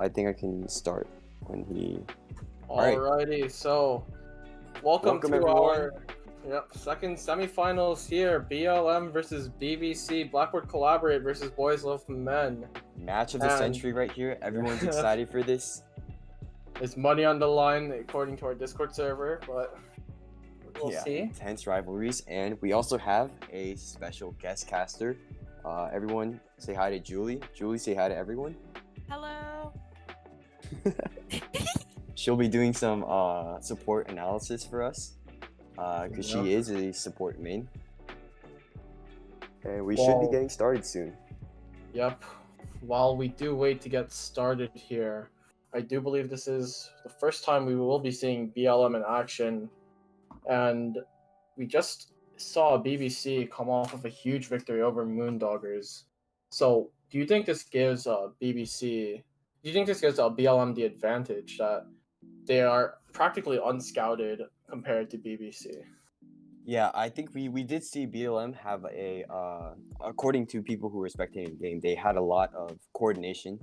I think I can start when he. Alrighty, so welcome to everyone. our second semifinals here. BLM versus BBC, Blackboard Collaborate versus Boys Love Men. Match of the And- century right here. Everyone's excited for this. There's money on the line according to our Discord server, but we'll see. Intense rivalries, and we also have a special guest caster. Everyone, say hi to Julie. Julie, say hi to everyone. Hello. She'll be doing some support analysis for us, because she is a support main. And we should be getting started soon. Yep. While we do wait to get started here, I do believe this is the first time we will be seeing BLM in action, and we just saw BBC come off of a huge victory over Moondoggers. So, do you think this gives BBC? Do you think this gives BLM the advantage that they are practically unscouted compared to BBC? Yeah, I think we did see BLM have according to people who were spectating the game, they had a lot of coordination.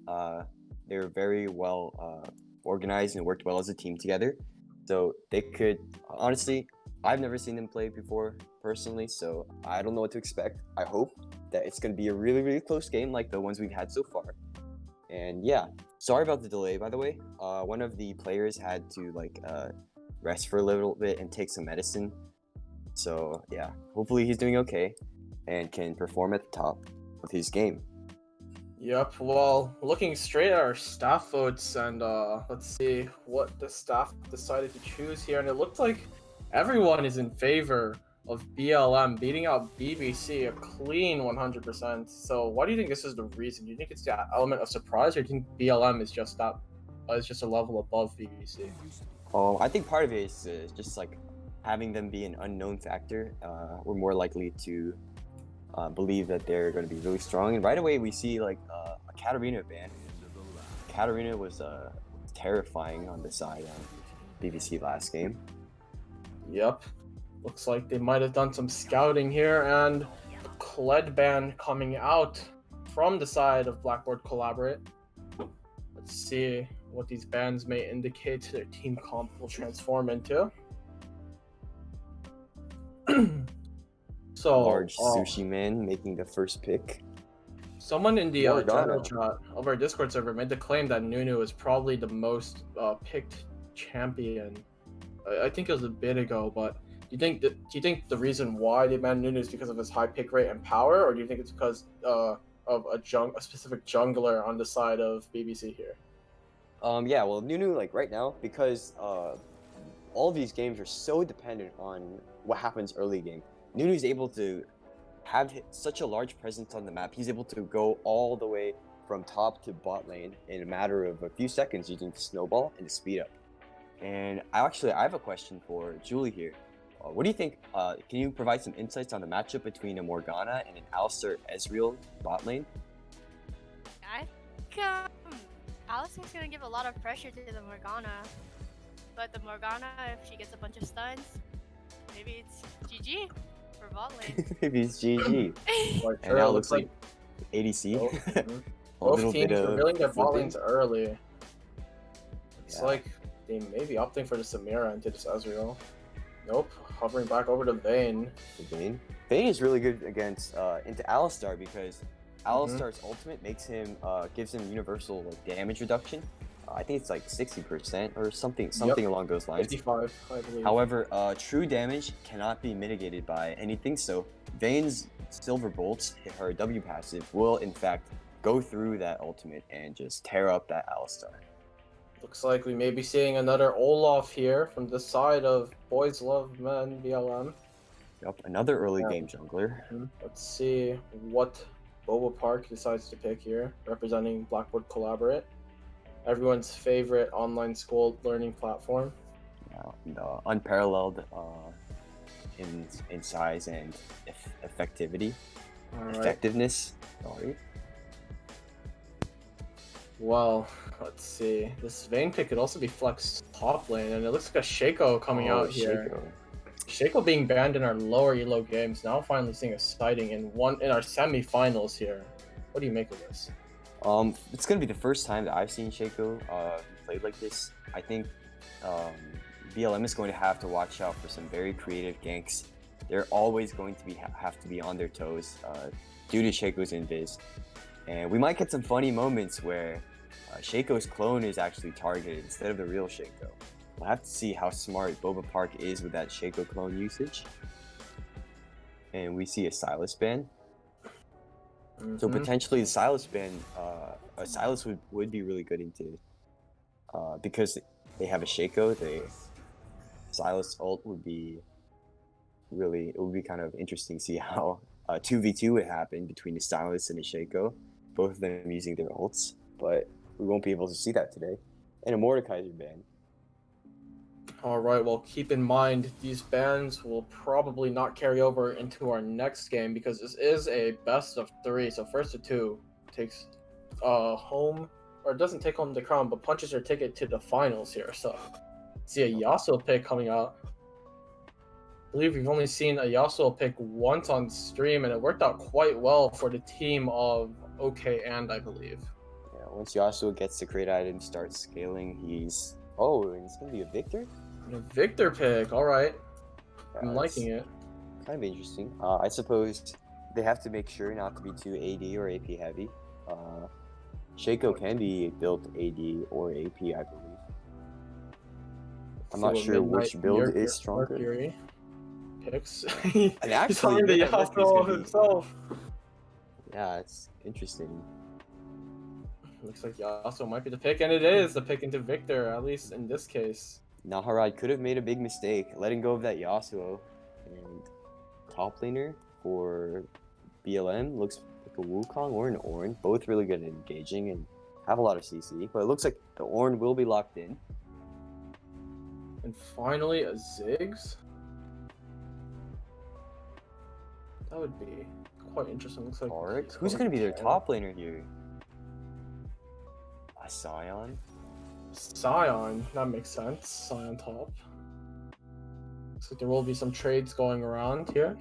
They were very well organized and worked well as a team together. So they could, honestly, I've never seen them play before personally, so I don't know what to expect. I hope that it's going to be a really, really close game like the ones we've had so far. And yeah, sorry about the delay, by the way. One of the players had to rest for a little bit and take some medicine. So yeah, hopefully he's doing okay and can perform at the top of his game. Yep, well, looking straight at our staff votes, and let's see what the staff decided to choose here, and it looked like everyone is in favor of BLM beating out BBC a clean 100%. So why do you think this is the reason? Do you think it's the element of surprise, or do you think BLM is just a level above BBC? I think part of it is just having them be an unknown factor. We're more likely to believe that they're going to be really strong, and right away we see a Katarina ban. Katarina was terrifying on the side of BBC last game. Yep, looks like they might have done some scouting here, and the Kled ban coming out from the side of Blackboard Collaborate. Let's see what these bans may indicate their team comp will transform into. So large sushi man making the first pick. Someone in the general chat of our Discord server made the claim that Nunu is probably the most picked champion. I think it was a bit ago, but do you think the reason why they banned Nunu is because of his high pick rate and power, or do you think it's because of a specific jungler on the side of BBC here? Yeah, well, Nunu, right now, because all these games are so dependent on what happens early game, Nunu's able to have such a large presence on the map. He's able to go all the way from top to bot lane in a matter of a few seconds using the snowball and the speed up. And I have a question for Julie here. What do you think? Can you provide some insights on the matchup between a Morgana and an Alistar Ezreal bot lane? I think Alistar's gonna give a lot of pressure to the Morgana, but the Morgana, if she gets a bunch of stuns, maybe it's GG for bot lane. Maybe it's GG. And now it looks like ADC. Both teams revealing their bot lanes early. It's like they may be opting for the Samira into this Ezreal. Nope, hovering back over to Vayne. Vayne is really good against into Alistar because Alistar's ultimate makes him gives him universal damage reduction. I think it's 60% or something along those lines. 55, I believe. However, true damage cannot be mitigated by anything, so Vayne's Silver Bolts, her W passive, will in fact go through that ultimate and just tear up that Alistar. Looks like we may be seeing another Olaf here from the side of Boys Love Men BLM. Yep, another early game jungler. Let's see what Boba Park decides to pick here, representing Blackboard Collaborate. Everyone's favorite online school learning platform. Unparalleled in size and effectivity. Effectiveness. Sorry. Well, let's see. This Vayne pick could also be Flex top lane, and it looks like a Shaco coming out here. Shaco being banned in our lower elo games, now finally seeing a sighting in our semi-finals here. What do you make of this? It's gonna be the first time that I've seen Shaco played like this. I think BLM is going to have to watch out for some very creative ganks. They're always going to have to be on their toes due to Shaco's invis, and we might get some funny moments where Shaco's clone is actually targeted instead of the real Shaco. We'll have to see how smart Boba Park is with that Shaco clone usage. And we see a Silas ban. So potentially the Silas ban, a Silas would be really good into, because they have a Shaco, the Silas ult would be really, it would be kind of interesting to see how 2v2 would happen between a Silas and a Shaco, both of them using their ults, but we won't be able to see that today. And a Mordekaiser ban. All right, well, keep in mind these bans will probably not carry over into our next game because this is a best of 3. So first of 2 takes home, or doesn't take home the crown, but punches her ticket to the finals here. So see a Yasuo pick coming out. I believe we've only seen a Yasuo pick once on stream, and it worked out quite well for the team of OK and I believe. Yeah, once Yasuo gets the crate item, starts scaling, he's... Oh, and it's going to be a Victor? And a Victor pick, all right. Yeah, I'm liking it. Kind of interesting. I suppose they have to make sure not to be too AD or AP heavy. Shaco can be built AD or AP, I believe. I'm not sure which build is stronger. Mercury picks. And actually, the yeah, Yasuo himself. Yeah, it's interesting. Looks like Yasuo might be the pick, and it is the pick into Victor, at least in this case. Naharad could have made a big mistake, letting go of that Yasuo. And top laner for BLM looks like a Wukong or an Ornn, both really good at engaging and have a lot of CC. But it looks like the Ornn will be locked in. And finally, a Ziggs. That would be quite interesting. Looks like Oryx? Who's going to be their top laner here? A Scion? Scion, that makes sense. Scion top. Looks like there will be some trades going around here.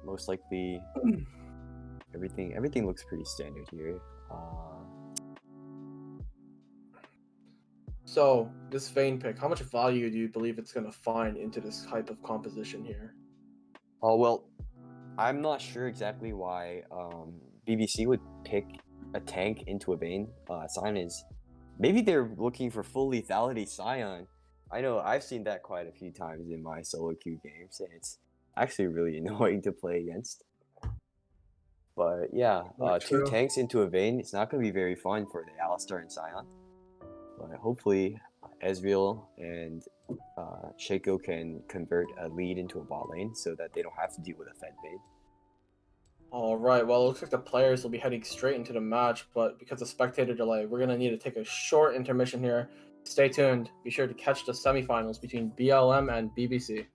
Most likely, everything looks pretty standard here. So, this Vayne pick, how much value do you believe it's going to find into this type of composition here? Oh, well, I'm not sure exactly why BBC would pick a tank into a Vayne. Scion is... Maybe they're looking for full lethality Scion. I know I've seen that quite a few times in my solo queue games, and it's actually really annoying to play against. But yeah, two tanks into a Vayne, it's not going to be very fun for the Alistar and Scion. But hopefully, Ezreal and Shaco can convert a lead into a bot lane so that they don't have to deal with a Fed Vayne. Alright, well, it looks like the players will be heading straight into the match, but because of spectator delay, we're going to need to take a short intermission here. Stay tuned. Be sure to catch the semifinals between BLM and BBC.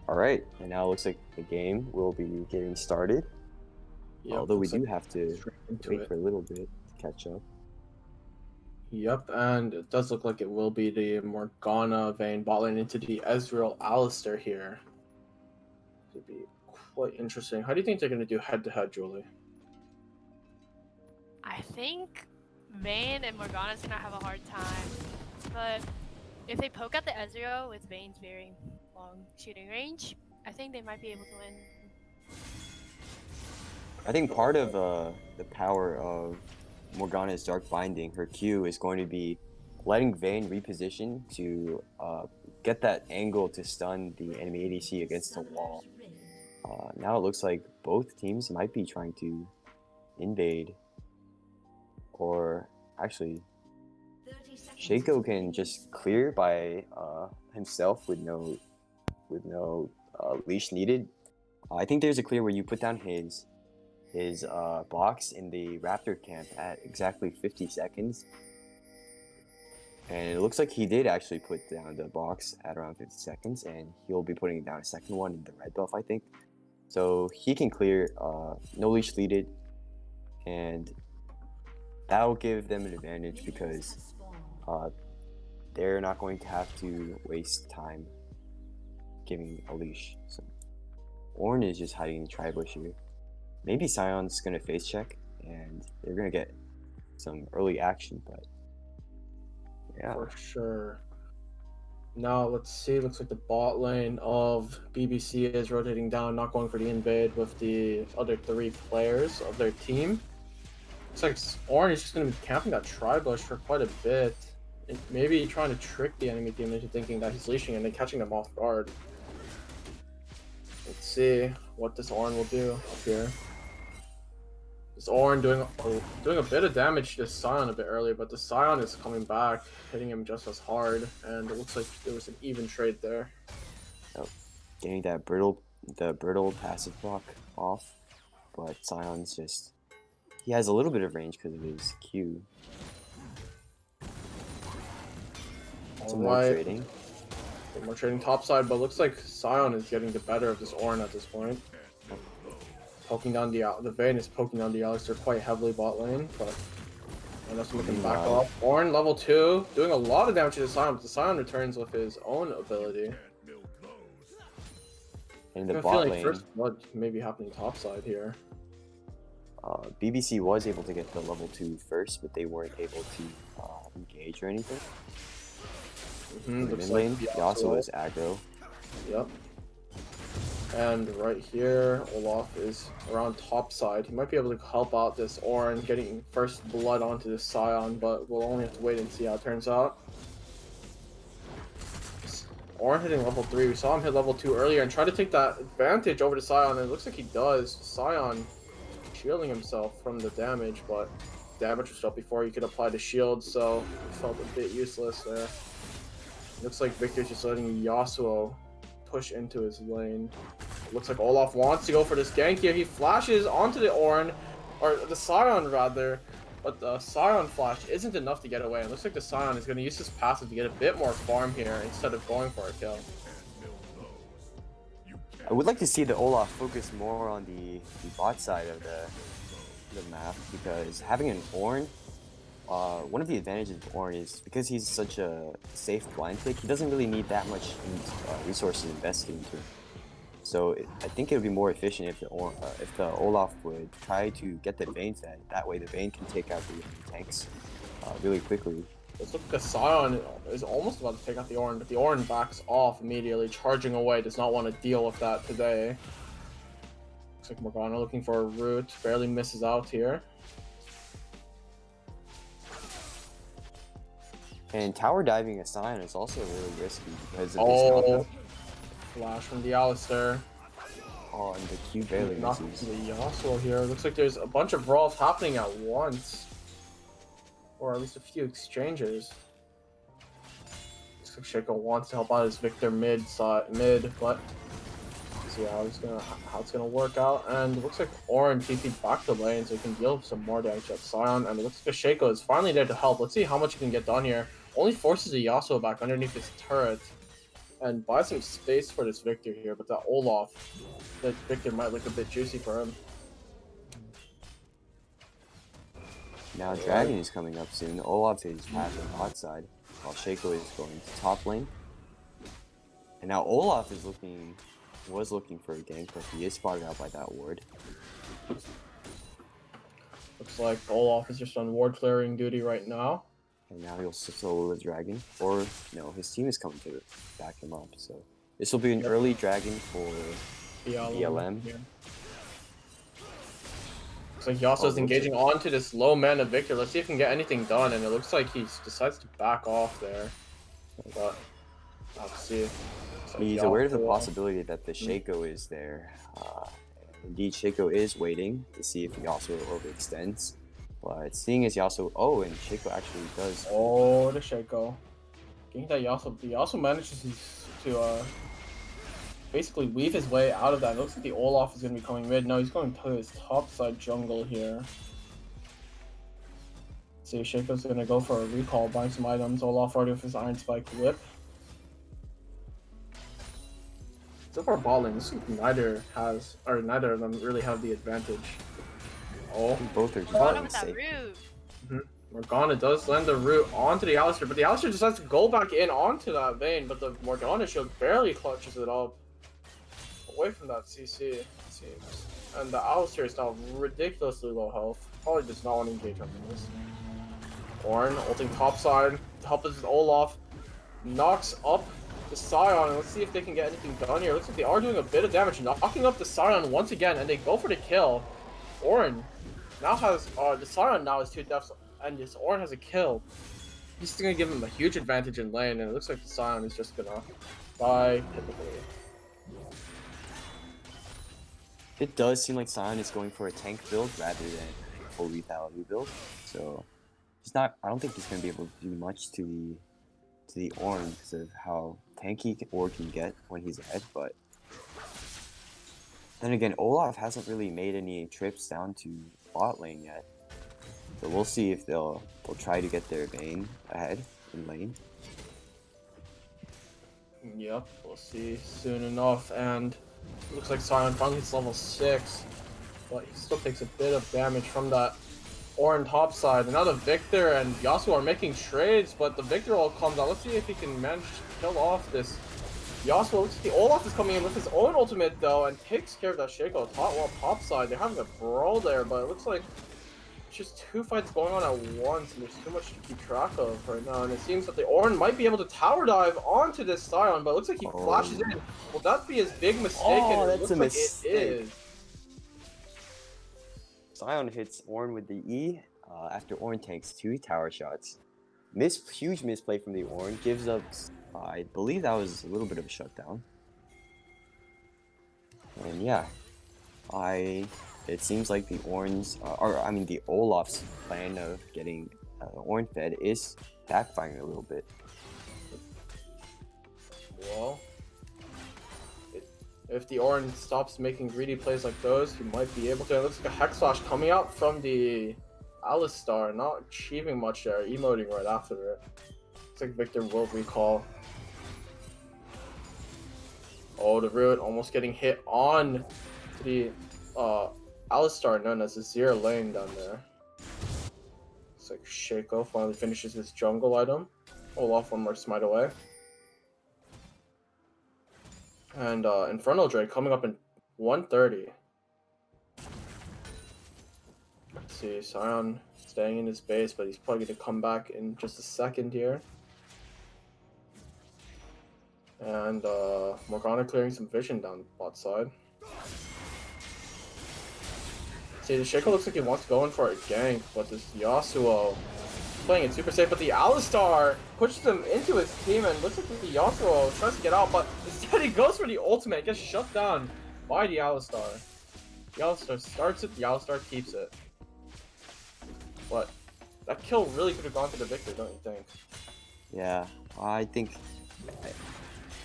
All right, and now it looks like the game will be getting started. Yep, Although we looks like do have to straight into wait it. for a little bit to catch up. Yep, and it does look like it will be the Morgana Vayne bot lane into the Ezreal Alistair here. It'd be quite interesting. How do you think they're going to do head-to-head, Julie? I think Vayne and Morgana's gonna have a hard time, but if they poke at the Ezreal with Vayne's very long shooting range, I think they might be able to win. I think part of the power of Morgana's Dark Binding, her Q, is going to be letting Vayne reposition to get that angle to stun the enemy ADC against the wall. Now it looks like both teams might be trying to invade, or actually, Shaco can just clear by himself with no leash needed. I think there's a clear where you put down his box in the Raptor camp at exactly 50 seconds. And it looks like he did actually put down the box at around 50 seconds, and he'll be putting down a second one in the red buff, I think. So he can clear, no leash needed, and that'll give them an advantage because they're not going to have to waste time giving a leash. So Ornn is just hiding in the tri-bush here. Maybe Sion's gonna face check, and they're gonna get some early action, but yeah. For sure. Now, let's see. Looks like the bot lane of BBC is rotating down, not going for the invade with the other 3 players of their team. Looks like Ornn is just going to be camping that tri-bush for quite a bit. And maybe trying to trick the enemy team into thinking that he's leashing and then catching them off guard. Let's see what this Ornn will do up here. This Ornn doing a bit of damage to Sion a bit earlier, but the Sion is coming back, hitting him just as hard, and it looks like there was an even trade there. Oh, getting that brittle passive block off, but Sion's just, he has a little bit of range because of his Q. Some more trading. Some more trading topside, but looks like Sion is getting the better of this Ornn at this point. Poking down the Vayne is poking down the Alistair quite heavily bot lane, but unless we can back off. Ornn level 2, doing a lot of damage to the Sion, but the Sion returns with his own ability. In the I bot feel like lane, first blood may be happening topside here. BBC was able to get the level 2 first, but they weren't able to engage or anything. In the mid lane, Yasuo is aggro. Yep. And right here, Olaf is around top side. He might be able to help out this Ornn getting first blood onto this Sion, but we'll only have to wait and see how it turns out. Ornn hitting level 3. We saw him hit level 2 earlier and try to take that advantage over to Sion, and it looks like he does. Sion shielding himself from the damage, but damage was up before he could apply the shield, so it felt a bit useless there. Looks like Victor's just letting Yasuo push into his lane. It looks like Olaf wants to go for this gank here. He flashes onto the Ornn, or the Sion rather, but the Sion flash isn't enough to get away. It looks like the Sion is going to use his passive to get a bit more farm here instead of going for a kill. I would like to see the Olaf focus more on the bot side of the map, because having an Ornn, one of the advantages of Ornn is because he's such a safe blind pick, he doesn't really need that much resources invested into him. So I think it would be more efficient if the Olaf would try to get the Vayne fed. That way the Vayne can take out the tanks really quickly. Looks like the Sion is almost about to take out the Ornn, but the Ornn backs off immediately, charging away, does not want to deal with that today. Looks like Morgana looking for a root, barely misses out here. And tower diving a Sion is also really risky because of his flash from the Alistair. Oh, and the Q barely misses. The Yasuo here. Looks like there's a bunch of brawls happening at once. Or at least a few exchanges. Looks like Shaco wants to help out his Victor mid, but see how it's gonna work out. And it looks like Ornn TP'd back the lane so he can deal some more damage at Sion. And it looks like Shaco is finally there to help. Let's see how much he can get done here. Only forces the Yasuo back underneath his turret. and buy some space for this Victor here, but that Olaf, that Victor might look a bit juicy for him. Now Dragon is coming up soon. Olaf is passing bot side, while Shaco is going to top lane. And now Olaf is was looking for a gank, but he is spotted out by that ward. Looks like Olaf is just on ward clearing duty right now. And now he'll solo the Dragon. Or, no, his team is coming to back him up. So this will be an early Dragon for BLM. Yeah. Looks like Yasuo's engaging onto this low mana Victor. Let's see if he can get anything done, and it looks like he decides to back off there. But let's see. Like He's aware of the possibility that the Shaco is there. Indeed, Shaco is waiting to see if Yasuo overextends. But seeing as Yasuo, and Shaco actually does. Oh, the Shaco. Getting that Yasuo manages to basically weave his way out of that. It looks like the Olaf is going to be coming mid. No, he's going to his top side jungle here. See, Shaco's going to go for a recall, buying some items. Olaf already with his Iron Spike whip. So far, balling. This week, neither of them really have the advantage. Oh, Both are just Morgana with playing that safe. root. Morgana does land the root onto the Alistar, but the Alistar decides to go back in onto that vein, but the Morgana shield barely clutches it up. Away from that CC, it seems. And the Alistar is now ridiculously low health. Probably does not want to engage on this. Ornn ulting topside to help us with Olaf. Knocks up the Scion. Let's see if they can get anything done here. Looks like they are doing a bit of damage, knocking up the Scion once again, and they go for the kill. Ornn now has the Scion now has 2 deaths, and this Ornn has a kill. He's gonna give him a huge advantage in lane, and it looks like the Scion is just gonna die typically. It does seem like Scion is going for a tank build rather than a full lethality build. So he's not. I don't think he's gonna be able to do much to the Ornn because of how tanky Ornn can get when he's ahead. But then again, Olaf hasn't really made any trips down to bot lane yet. So we'll see if they'll try to get their Vayne ahead in lane. Yep, we'll see soon enough. And looks like Scion finally hits level 6, but he still takes a bit of damage from that Ornn topside. And now the Victor and Yasuo are making trades, but the Victor all comes out. Let's see if he can manage to kill off this Yasuo. Looks like the Olaf is coming in with his own ultimate though, and takes care of that Shaco topside. They're having a brawl there, but it looks like it's just 2 fights going on at once, and there's too much to keep track of right now. And it seems that the Ornn might be able to tower dive onto this Scion, but it looks like he flashes in. Will that be his big mistake? And it looks like it is. Scion hits Ornn with the E after Ornn takes 2 tower shots. Huge misplay from the Ornn, gives up, I believe that was a little bit of a shutdown. And yeah, it seems like the Ornn's, the Olaf's plan of getting Ornn fed is backfiring a little bit. Well, if the Ornn stops making greedy plays like those, he might be able to. It looks like a Hex Slash coming out from the Alistar, not achieving much there, emoting right after it. Looks like Victor will recall. Oh, the root almost getting hit on to the Alistar, known as the Zero lane down there. Looks like Shaco finally finishes his jungle item. Olaf one more smite away. And Infernal Drake coming up in 130. Let's see, Scion staying in his base, but he's probably going to come back in just a second here. And Morgana clearing some vision down the bot side. See, the Shaco looks like he wants to go in for a gank, but this Yasuo playing it super safe. But the Alistar pushes him into his team, and looks like the Yasuo tries to get out, but instead he goes for the ultimate, gets shut down by the Alistar. The Alistar starts it, the Alistar keeps it. But that kill really could have gone to the Victor, don't you think? Yeah, I think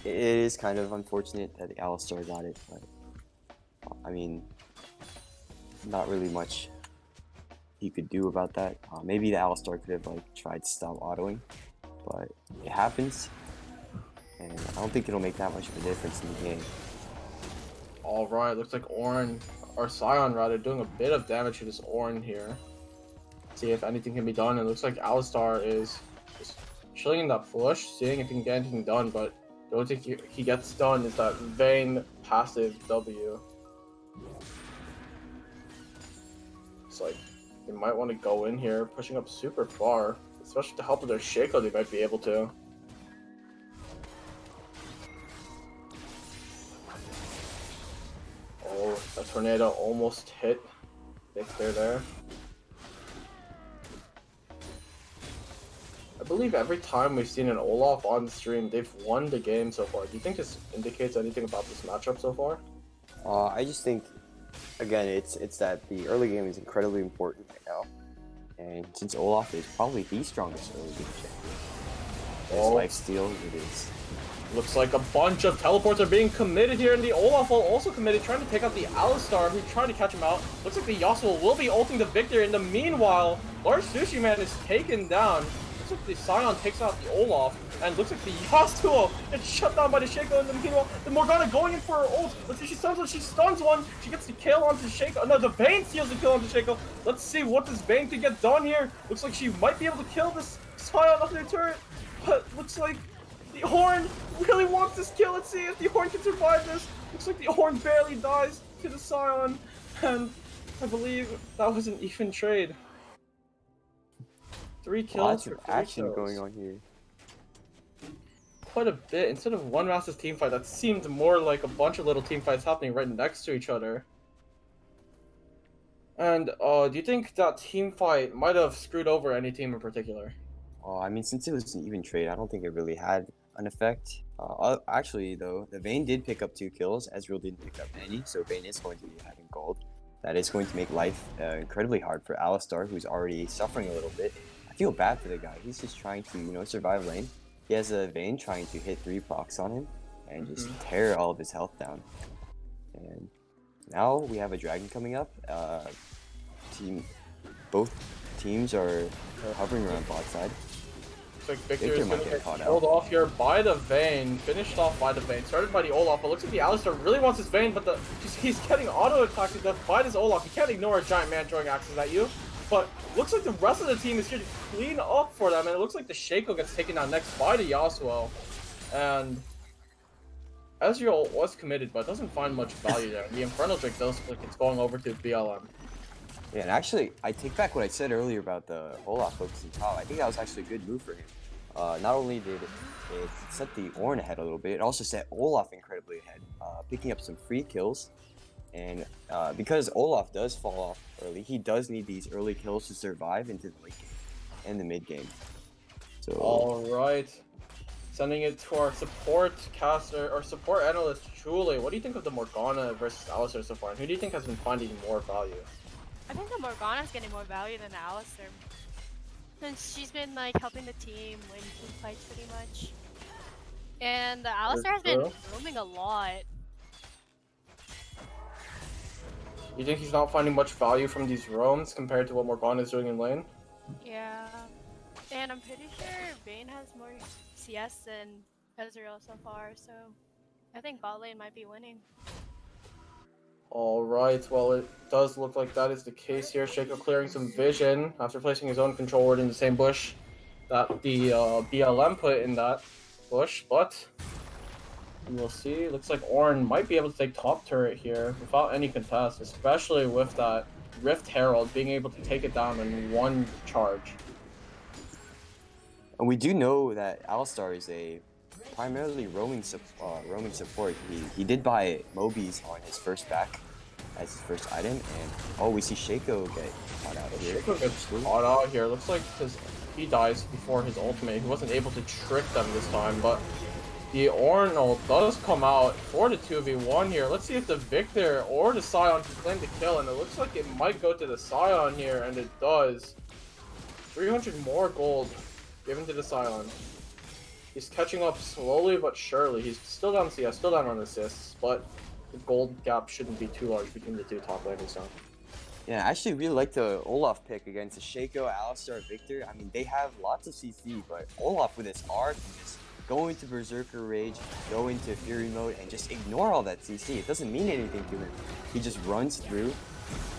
it is kind of unfortunate that the Alistar got it, but I mean, not really much he could do about that. Maybe the Alistar could have tried to stop autoing, but it happens. and I don't think it'll make that much of a difference in the game. Alright, looks like Ornn, or Scion rather, doing a bit of damage to this Ornn here. See if anything can be done. It looks like Alistar is just chilling in that bush, seeing if he can get anything done, but the only thing he gets done is that Vayne passive W. It's like, they might want to go in here, pushing up super far, especially with the help of their Shaco, they might be able to. Oh, that tornado almost hit Victor there. I believe every time we've seen an Olaf on stream, they've won the game so far. Do you think this indicates anything about this matchup so far? I just think, again, it's that the early game is incredibly important right now, and since Olaf is probably the strongest early game champion, his lifesteal it is. Looks like a bunch of teleports are being committed here, and the Olaf will also committed, trying to take out the Alistar, who's trying to catch him out. Looks like the Yasuo will be ulting the Victor. In the meanwhile, Large Sushi Man is taken down. Looks like the Scion takes out the Olaf, and looks like the Yasuo gets shut down by the Shaco. In the meanwhile, the Morgana going in for her ult. Let's see, she stuns one. She gets the kill onto Shaco. No, the Vayne steals the kill onto Shaco. Let's see what this Vayne can get done here. Looks like she might be able to kill this Scion off their turret, but looks like the Horn really wants this kill. Let's see if the Horn can survive this. Looks like the Horn barely dies to the Scion, and I believe that was an even trade. 3 kills. Lots of action going on here. Quite a bit. Instead of one massive team fight, that seemed more like a bunch of little team fights happening right next to each other. And do you think that team fight might have screwed over any team in particular? I mean, since it was an even trade, I don't think it really had an effect. Actually, though, the Vayne did pick up 2 kills. Ezreal didn't pick up any, so Vayne is going to be having gold. That is going to make life incredibly hard for Alistar, who's already suffering a little bit. I feel bad for the guy. He's just trying to, survive lane. He has a Vayne trying to hit 3 procs on him and just tear all of his health down. And now we have a dragon coming up. Both teams are hovering around bot side. Looks like Victor is going to get pulled off here by the Vayne. Finished off by the Vayne. Started by the Olaf, but looks like the Alistar really wants his Vayne, but he's getting auto-attacked to death by this Olaf. You can't ignore a giant man throwing axes at you. But looks like the rest of the team is here to clean up for them, and it looks like the Shaco gets taken down next by the Yasuo. And Ezreal was committed, but doesn't find much value there. The Infernal Drake does look like it's going over to BLM. Yeah, and actually, I take back what I said earlier about the Olaf focusing top. I think that was actually a good move for him. Not only did it set the Ornn ahead a little bit, it also set Olaf incredibly ahead, picking up some free kills. And because Olaf does fall off early, he does need these early kills to survive into the late game and the mid game. So alright. Sending it to our support caster, or support analyst, Julie. What do you think of the Morgana versus Alistar so far? And who do you think has been finding more value? I think the Morgana's getting more value than the Alistar. Since she's been helping the team win team fights pretty much. And the Alistar has been roaming a lot. You think he's not finding much value from these roams compared to what Morgana is doing in lane? Yeah. And I'm pretty sure Vayne has more CS than Ezreal so far, so I think bot lane might be winning. Alright, well it does look like that is the case here. Shaco clearing some vision after placing his own control ward in the same bush that the BLM put in that bush, but we'll see. Looks like Ornn might be able to take top turret here without any contest, especially with that Rift Herald being able to take it down in one charge. And we do know that Alistar is a primarily roaming support. He did buy Mobies on his first back as his first item, and we see Shaco get caught out here. Shaco gets caught out here. Looks like he dies before his ultimate. He wasn't able to trick them this time, but the Ornn ult does come out for the 2v1 here. Let's see if the Victor or the Scion can claim the kill, and it looks like it might go to the Scion here, and it does. 300 more gold given to the Scion. He's catching up slowly but surely. He's still down CS, still down on assists, but the gold gap shouldn't be too large between the two top laners now. Yeah, I actually really like the Olaf pick against the Shaco, Alistar, Victor. I mean, they have lots of CC, but Olaf with his R can just go into Berserker Rage, go into Fury Mode, and just ignore all that CC. It doesn't mean anything to him. He just runs through,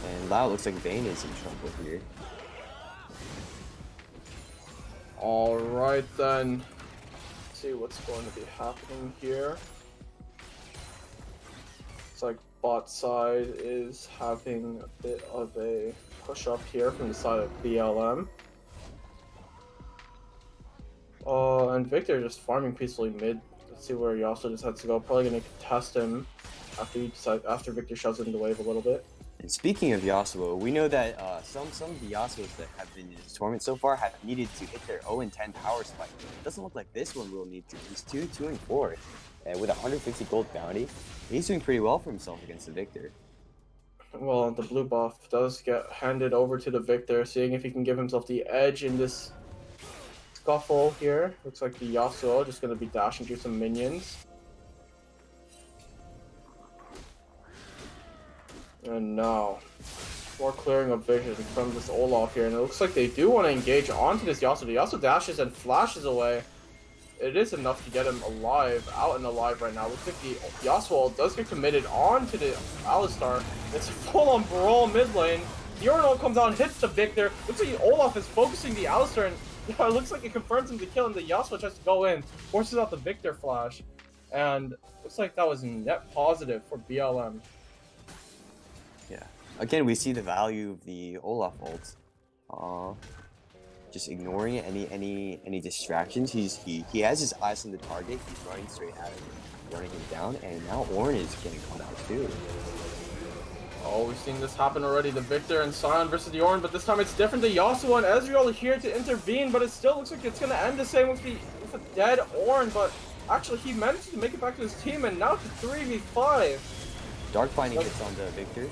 and Lau looks like Vayne is in trouble here. Alright then. Let's see what's going to be happening here. It's like bot side is having a bit of a push up here from the side of BLM. And Victor just farming peacefully mid. Let's see where Yasuo decides to go. Probably gonna contest him after Victor shoves it in the wave a little bit. And speaking of Yasuo, we know that some of the Yasuos that have been in this tournament so far have needed to hit their 0 and 10 power spike. It doesn't look like this one will need to. He's 2 and 4, and with 150 gold bounty, he's doing pretty well for himself against the Victor. Well, the blue buff does get handed over to the Victor, seeing if he can give himself the edge in this scuffle here. Looks like the Yasuo just gonna be dashing through some minions. And now, more clearing of vision from this Olaf here, and it looks like they do want to engage onto this Yasuo. The Yasuo dashes and flashes away. It is enough to get him alive, out and alive right now. Looks like the Yasuo does get committed onto the Alistar. It's a full-on brawl mid lane. The Urinal comes out and hits the Victor. Looks like Olaf is focusing the Alistar, and yeah, it looks like it confirms him to kill, and the Yasuo tries to go in, forces out the Victor flash. And looks like that was net positive for BLM. Yeah. Again, we see the value of the Olaf ult. Just ignoring it, any distractions. He has his eyes on the target. He's running straight at him, running him down, and now Ornn is getting come out too. Oh, we've seen this happen already. The Victor and Sion versus the Ornn, but this time it's different. The Yasuo and Ezreal are here to intervene, but it still looks like it's gonna end the same with a dead Ornn. But actually, he managed to make it back to his team, and now it's a 3v5. Dark Binding hits on the Victor.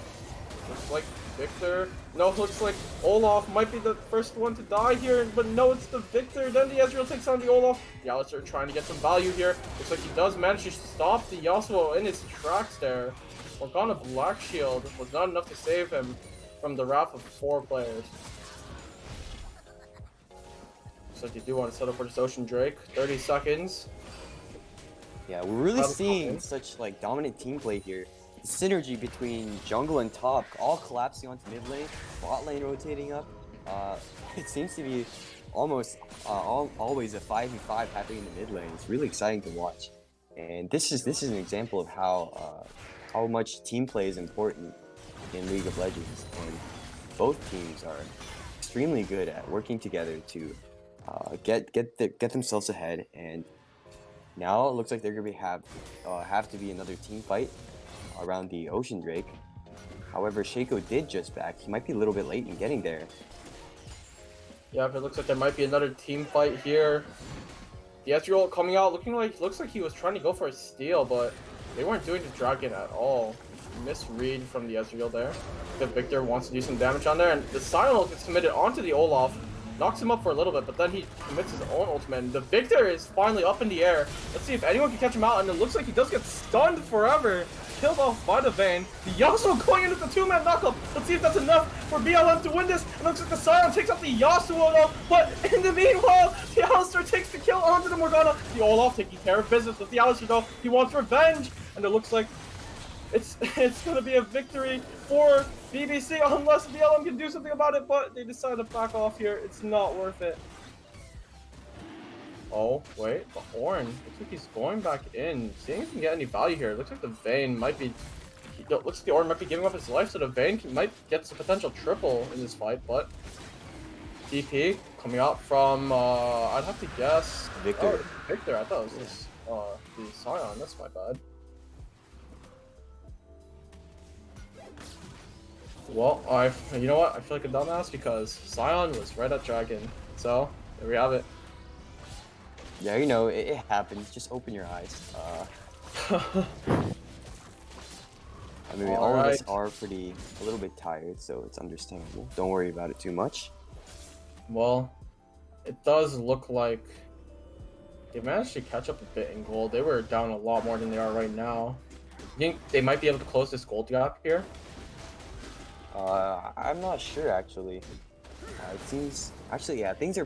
Looks like Victor. No, looks like Olaf might be the first one to die here, but no, it's the Victor. Then the Ezreal takes on the Olaf. The Alistar trying to get some value here. Looks like he does manage to stop the Yasuo in his tracks there. Morgana Black Shield was not enough to save him from the wrath of 4 players. Looks like you do want to settle for this Ocean Drake. 30 seconds. Yeah, we're really seeing such like dominant team play here. The synergy between jungle and top all collapsing onto mid lane, bot lane rotating up. It seems to be almost always a 5v5 happening in the mid lane. It's really exciting to watch, and this is an example of how much team play is important in League of Legends, and both teams are extremely good at working together to get themselves ahead. And now it looks like they're gonna have to be another team fight around the Ocean Drake. However, Shaco did just back. He might be a little bit late in getting there. Yeah, it looks like there might be another team fight here. The Ezreal coming out looks like he was trying to go for a steal, but they weren't doing the dragon at all. Misread from the Ezreal there. The Victor wants to do some damage on there, and the Sion gets committed onto the Olaf. Knocks him up for a little bit, but then he commits his own ultimate. And the Victor is finally up in the air. Let's see if anyone can catch him out, and it looks like he does get stunned forever. Killed off by the Vayne. The Yasuo going into the 2-man knockup. Let's see if that's enough for BLM to win this. It looks like the Sion takes out the Yasuo though, but in the meanwhile, the Alistar takes the kill onto the Morgana. The Olaf taking care of business with the Alistar though. He wants revenge, and it looks like it's gonna be a victory for BBC unless BLM can do something about it, but they decide to back off here. It's not worth it. Oh, wait, the Ornn. Looks like he's going back in. Seeing if he can get any value here. Looks like the Vayne might be... Looks like the Ornn might be giving up his life, so the Vayne might get some potential triple in this fight, but... DP coming out from, I'd have to guess... Victor. Oh, Victor, I thought it was the Sion. That's my bad. Well, you know what? I feel like a dumbass because Sion was right at Dragon. So, there we have it. Yeah, you know, it happens. Just open your eyes. I mean, all of us are a little bit tired, so it's understandable. Don't worry about it too much. Well, it does look like they managed to catch up a bit in gold. They were down a lot more than they are right now. You think they might be able to close this gold gap here? I'm not sure, actually. It seems... Actually, yeah, things are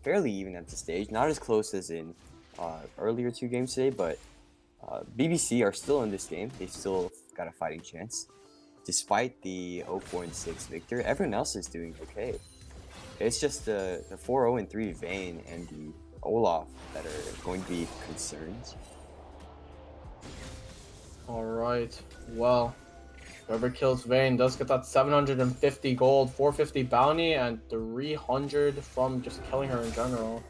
fairly even at this stage. Not as close as in earlier 2 games today, but BBC are still in this game. They still got a fighting chance. Despite the 0-4-6 victor, everyone else is doing okay. It's just the 4-0-3 Vayne and the Olaf that are going to be concerns. Alright, well, whoever kills Vayne does get that 750 gold, 450 bounty, and 300 from just killing her in general.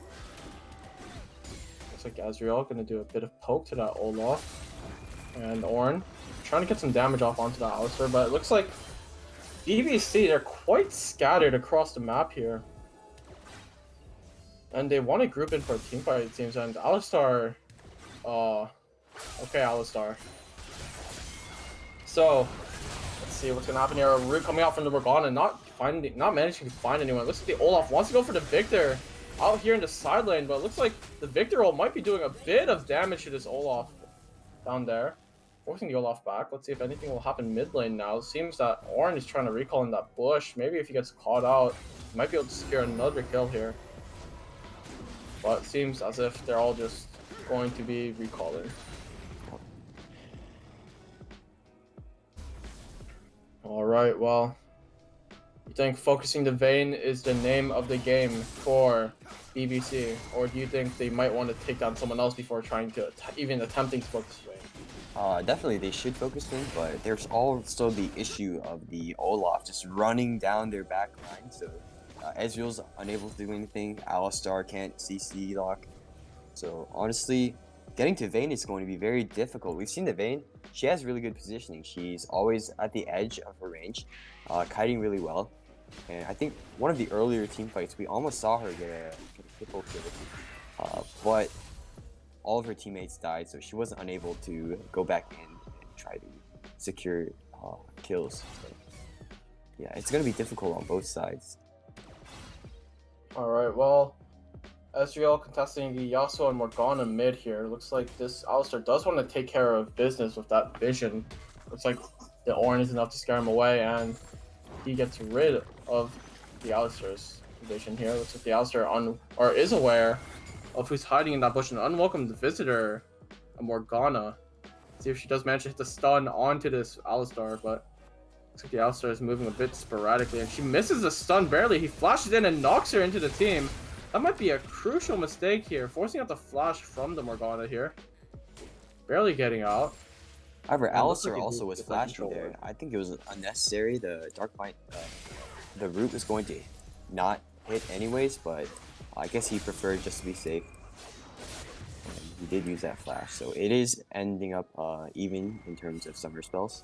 Looks like Ezreal gonna do a bit of poke to that Olaf. And Ornn trying to get some damage off onto that Alistar, but it looks like BBC, they're quite scattered across the map here. And they want to group in for a team fight, it seems, and Alistar... okay, Alistar. So, let's see what's gonna happen here. A root coming out from the Morgana, not managing to find anyone. It looks like the Olaf wants to go for the Victor out here in the side lane, but it looks like the Victor ult might be doing a bit of damage to this Olaf down there. Forcing the Olaf back. Let's see if anything will happen mid lane now. It seems that Ornn is trying to recall in that bush. Maybe if he gets caught out, he might be able to secure another kill here. But it seems as if they're all just going to be recalling. Alright, well, you think focusing the Vayne is the name of the game for BBC? Or do you think they might want to take down someone else before trying to, even attempting to focus Vayne? Definitely they should focus Vayne, but there's also the issue of the Olaf just running down their back line, so Ezreal's unable to do anything, Alistar can't CC lock, so honestly, getting to Vayne is going to be very difficult. We've seen the Vayne, she has really good positioning, she's always at the edge of her range, kiting really well, and I think one of the earlier team fights, we almost saw her get a triple kill, but all of her teammates died, so she wasn't unable to go back in and try to secure kills. So, yeah, it's going to be difficult on both sides. Alright, well, Ezreal contesting the Yasuo and Morgana mid here. Looks like this Alistar does want to take care of business with that vision. Looks like the Ornn is enough to scare him away, and he gets rid of the Alistar's vision here. Looks like the Alistar is aware of who's hiding in that bush, an unwelcome visitor, a Morgana. See if she does manage to hit the stun onto this Alistar, but looks like the Alistar is moving a bit sporadically, and she misses the stun barely. He flashes in and knocks her into the team. That might be a crucial mistake here, forcing out the flash from the Morgana here. Barely getting out. However, And it looks Alistar like also was flashing there. I think it was unnecessary. The Dark Bite, the root was going to not hit anyways, but I guess he preferred just to be safe. And he did use that flash, so it is ending up even in terms of summer spells.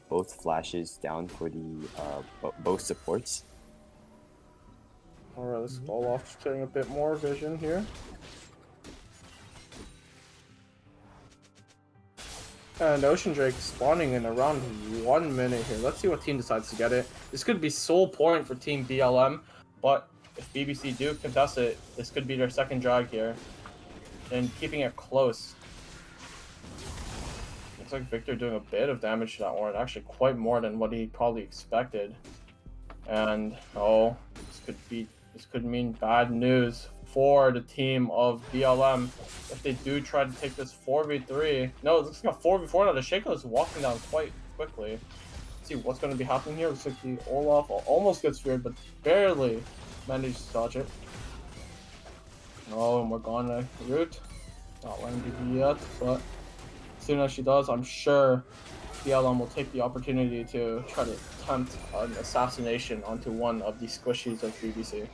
Both flashes down for the both supports. Alright, let's fall off, getting a bit more vision here. And Ocean Drake spawning in around 1 minute here. Let's see what team decides to get it. This could be sole point for Team BLM, but if BBC do contest it, this could be their second drag here. And keeping it close. Looks like Victor doing a bit of damage to that Ornn, actually quite more than what he probably expected. And oh, this could mean bad news for the team of BLM if they do try to take this 4v3. No, it looks like a 4v4 now. The Shaco is walking down quite quickly. Let's see what's going to be happening here. Looks like the Olaf almost gets feared, but barely managed to dodge it. Oh, Morgana root. Not landed yet, but as soon as she does, I'm sure BLM will take the opportunity to try to attempt an assassination onto one of the squishies of BBC.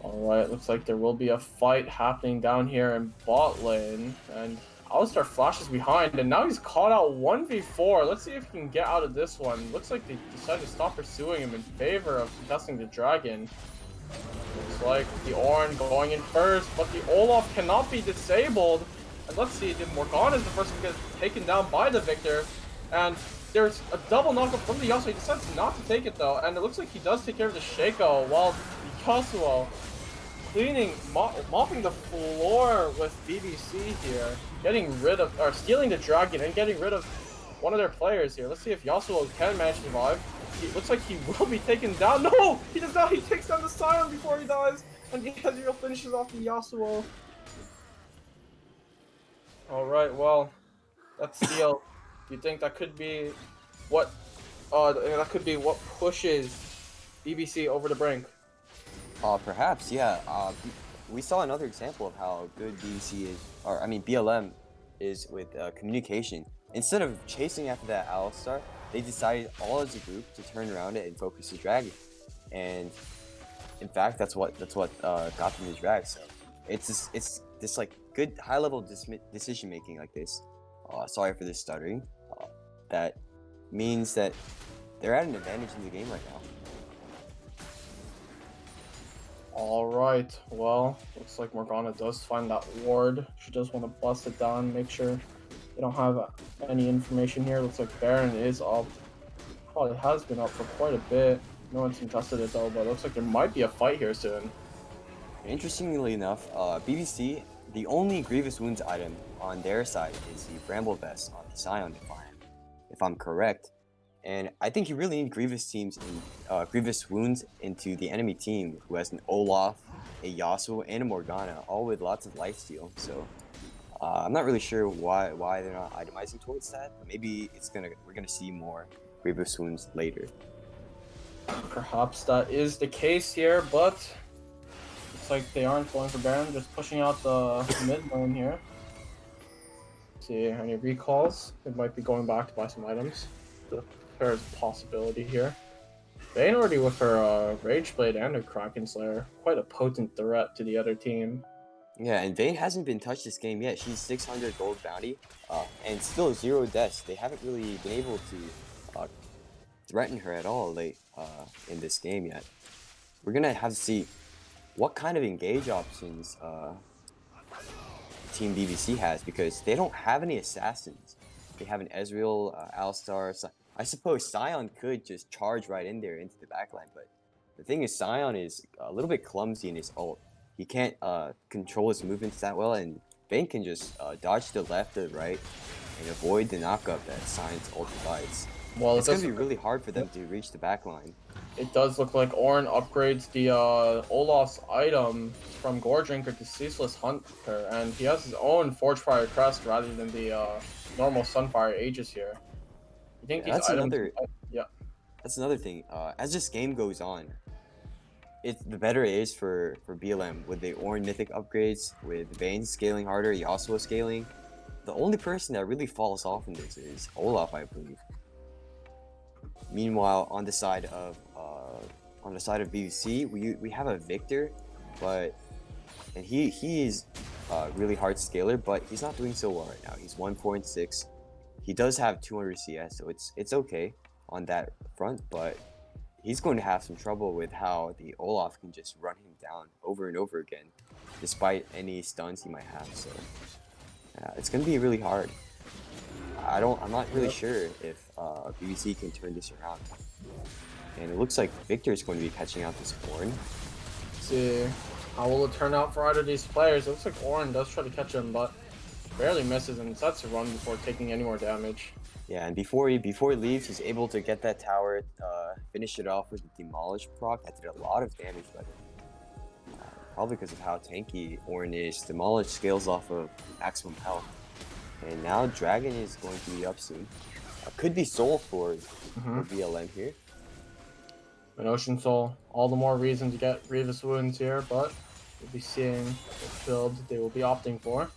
Alright, looks like there will be a fight happening down here in bot lane, and Alistar flashes behind, and now he's caught out 1v4. Let's see if he can get out of this one. Looks like they decided to stop pursuing him in favor of contesting the dragon. Looks like the Ornn going in first, but the Olaf cannot be disabled. And let's see, the Morgana is the first one to get taken down by the Victor, and there's a double knockup from the Yasuo. He decides not to take it though, and it looks like he does take care of the Shaco, while the Yasuo mopping the floor with BBC here, getting rid of, or stealing the dragon and getting rid of one of their players here. Let's see if Yasuo can manage to survive. He looks like he will be taken down. No, he does not. He takes down the Scion before he dies. And Ezreal finishes off the Yasuo. Alright, well, that's Steel. Do you think that could be what pushes BBC over the brink? Perhaps, yeah. We saw another example of how good BBC is, or I mean BLM is with communication. Instead of chasing after that Alistar, they decided all as a group to turn around it and focus the dragon. And in fact, that's what got them the drag. So it's this like good high level decision making like this. Sorry for this stuttering. That means that they're at an advantage in the game right now. Alright, well, looks like Morgana does find that ward. She does want to bust it down, make sure they don't have any information here. Looks like Baron is up. Probably has been up for quite a bit. No one's contested it though, but it looks like there might be a fight here soon. Interestingly enough, BBC, the only Grievous Wounds item on their side is the Bramble Vest on the Scion, if I'm correct. And I think you really need Grievous Wounds into the enemy team who has an Olaf, a Yasuo, and a Morgana, all with lots of lifesteal. So I'm not really sure why they're not itemizing towards that. But maybe we're gonna see more Grievous Wounds later. Perhaps that is the case here, but looks like they aren't going for Baron, just pushing out the mid lane here. See any recalls? They might be going back to buy some items. There's a possibility here. Vayne already with her Rage Blade and her Kraken Slayer. Quite a potent threat to the other team. Yeah, and Vayne hasn't been touched this game yet. She's 600 gold bounty, and still 0 deaths. They haven't really been able to threaten her at all late in this game yet. We're gonna have to see what kind of engage options Team BBC has, because they don't have any assassins. They have an Ezreal, Alistar. I suppose Scion could just charge right in there into the backline, but the thing is, Scion is a little bit clumsy in his ult. He can't control his movements that well, and Vayne can just dodge to the left or right and avoid the knockup that Sion's ult provides. Well, it's going to be really hard for them to reach the backline. It does look like Ornn upgrades the Olaf's item from Gore Drinker to Ceaseless Hunter, and he has his own Forgefire Crest rather than the normal Sunfire Aegis here. You think these items... That's another thing. As this game goes on, the better it is for BLM with the Ornn Mythic upgrades, with Vayne scaling harder, Yasuo scaling. The only person that really falls off in this is Olaf, I believe. Meanwhile, on the side of BBC, we have a Victor, and he is a really hard scaler, but he's not doing so well right now. He's 1-4 and 6. He does have 200 CS, so it's okay on that front, but he's going to have some trouble with how the Olaf can just run him down over and over again, despite any stuns he might have. So it's going to be really hard. I'm not really sure if BBC can turn this around. And it looks like Victor is going to be catching out this Ornn. See, how will it turn out for either of these players? It looks like Ornn does try to catch him, but barely misses and sets to run before taking any more damage. Yeah, and before he leaves, he's able to get that tower, finish it off with the Demolish proc. That did a lot of damage, but probably because of how tanky Ornn is. Demolish scales off of maximum health. And now Dragon is going to be up soon. Could be Soul for BLM here. An Ocean Soul, all the more reason to get Grievous Wounds here, but we'll be seeing what build they will be opting for.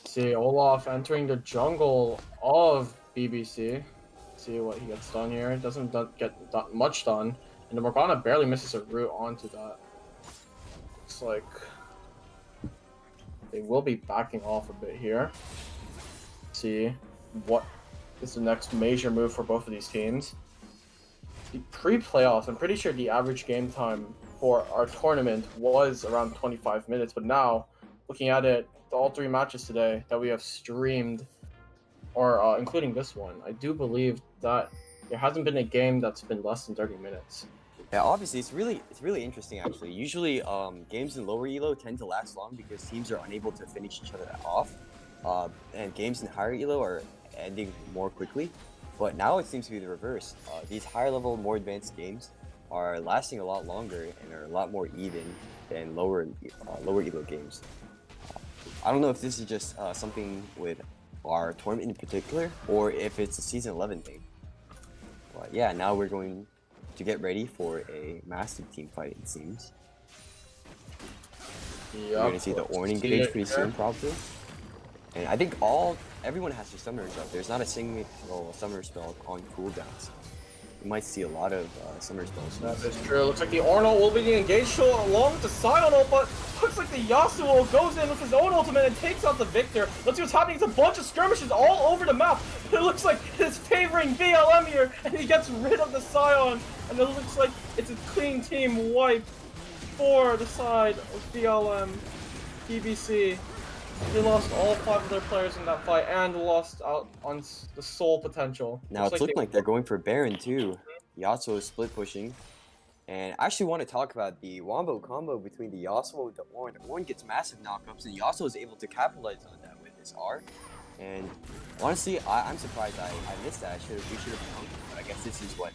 See, Olaf entering the jungle of BBC. See what he gets done here. Doesn't get much done, and the Morgana barely misses a route onto that. Looks like they will be backing off a bit here. See what is the next major move for both of these teams. The pre-playoffs, I'm pretty sure the average game time for our tournament was around 25 minutes, but now, looking at it, all 3 matches today that we have streamed, or including this one, I do believe that there hasn't been a game that's been less than 30 minutes. Yeah, obviously, it's really interesting, actually. Usually, games in lower elo tend to last long because teams are unable to finish each other off, and games in higher elo are ending more quickly. But now it seems to be the reverse. These higher level, more advanced games, are lasting a lot longer and are a lot more even than lower elo games. I don't know if this is just something with our tournament in particular, or if it's a season 11 thing. But yeah, now we're going to get ready for a massive team fight. It seems. We're gonna see the Orn engage pretty soon, probably. And I think everyone has their summoners up. There's not a single summoner spell on cooldowns. You might see a lot of summoner spells. That is true. Looks like the Arnold will be engaged along with the Scion ult, but looks like the Yasuo goes in with his own ultimate and takes out the Victor. Let's see what's happening. It's a bunch of skirmishes all over the map. It looks like it's favoring BLM here, and he gets rid of the Scion. And it looks like it's a clean team wipe for the side of BLM. BBC. They lost all 5 of their players in that fight and lost out on the soul potential. Now it's looking like they're going for Baron too. Yasuo is split pushing. And I actually want to talk about the wombo combo between the Yasuo and the Orn. The Orn gets massive knockups and Yasuo is able to capitalize on that with his R. And honestly, I'm surprised I missed that. We should have known. But I guess this is what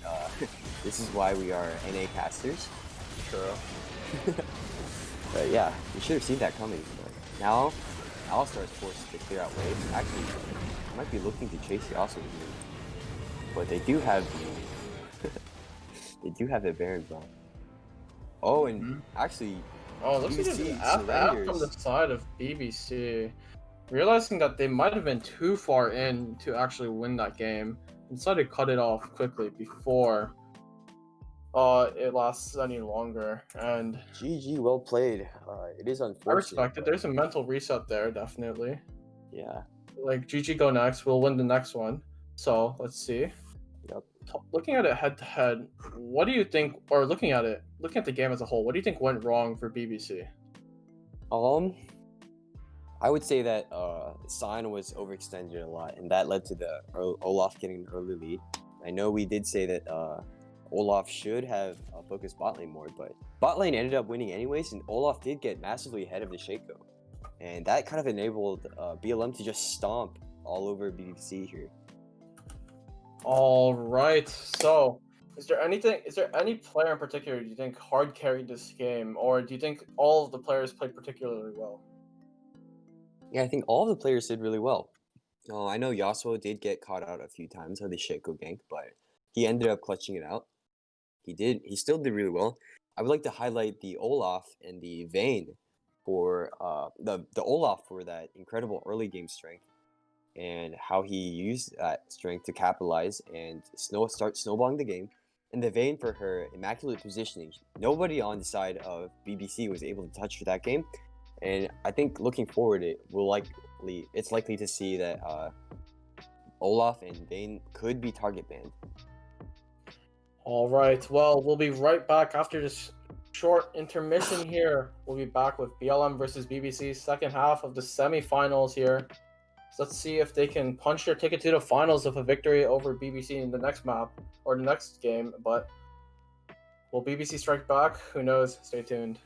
this is why we are NA casters. True. But yeah, we should have seen that coming. But now Alistar is forced to clear out waves. Actually, they might be looking to chase Yasuo here. But they do have they do have a Baron bro. Oh, and actually, oh, looks like BBC there's an F from the side of BBC. Realizing that they might have been too far in to actually win that game, and decided to cut it off quickly before it lasts any longer. And GG, well played. It is unfortunate. I respect it. There's a mental reset there, definitely. Yeah. Like GG go next, we'll win the next one. So let's see. Yep. Looking at it head to head, what do you think? Or looking at the game as a whole, what do you think went wrong for BBC? I would say that Sion was overextended a lot, and that led to the Olaf getting an early lead. I know we did say that Olaf should have focused bot lane more, but bot lane ended up winning anyways, and Olaf did get massively ahead of the Shaco. And that kind of enabled BLM to just stomp all over BBC here. All right. So, is there any player in particular do you think hard carried this game, or do you think all of the players played particularly well? Yeah, I think all of the players did really well. I know Yasuo did get caught out a few times of the Shaco gank, but he ended up clutching it out. He still did really well. I would like to highlight the Olaf and the Vayne for the Olaf for that incredible early game strength and how he used that strength to capitalize and start snowballing the game. And the Vayne for her immaculate positioning. Nobody on the side of BBC was able to touch her that game. And I think looking forward, it's likely to see that Olaf and Vayne could be target banned. All right. Well, we'll be right back after this short intermission here. We'll be back with BLM versus BBC, second half of the semifinals here. So let's see if they can punch their ticket to the finals of a victory over BBC in the next map or the next game. But will BBC strike back? Who knows? Stay tuned.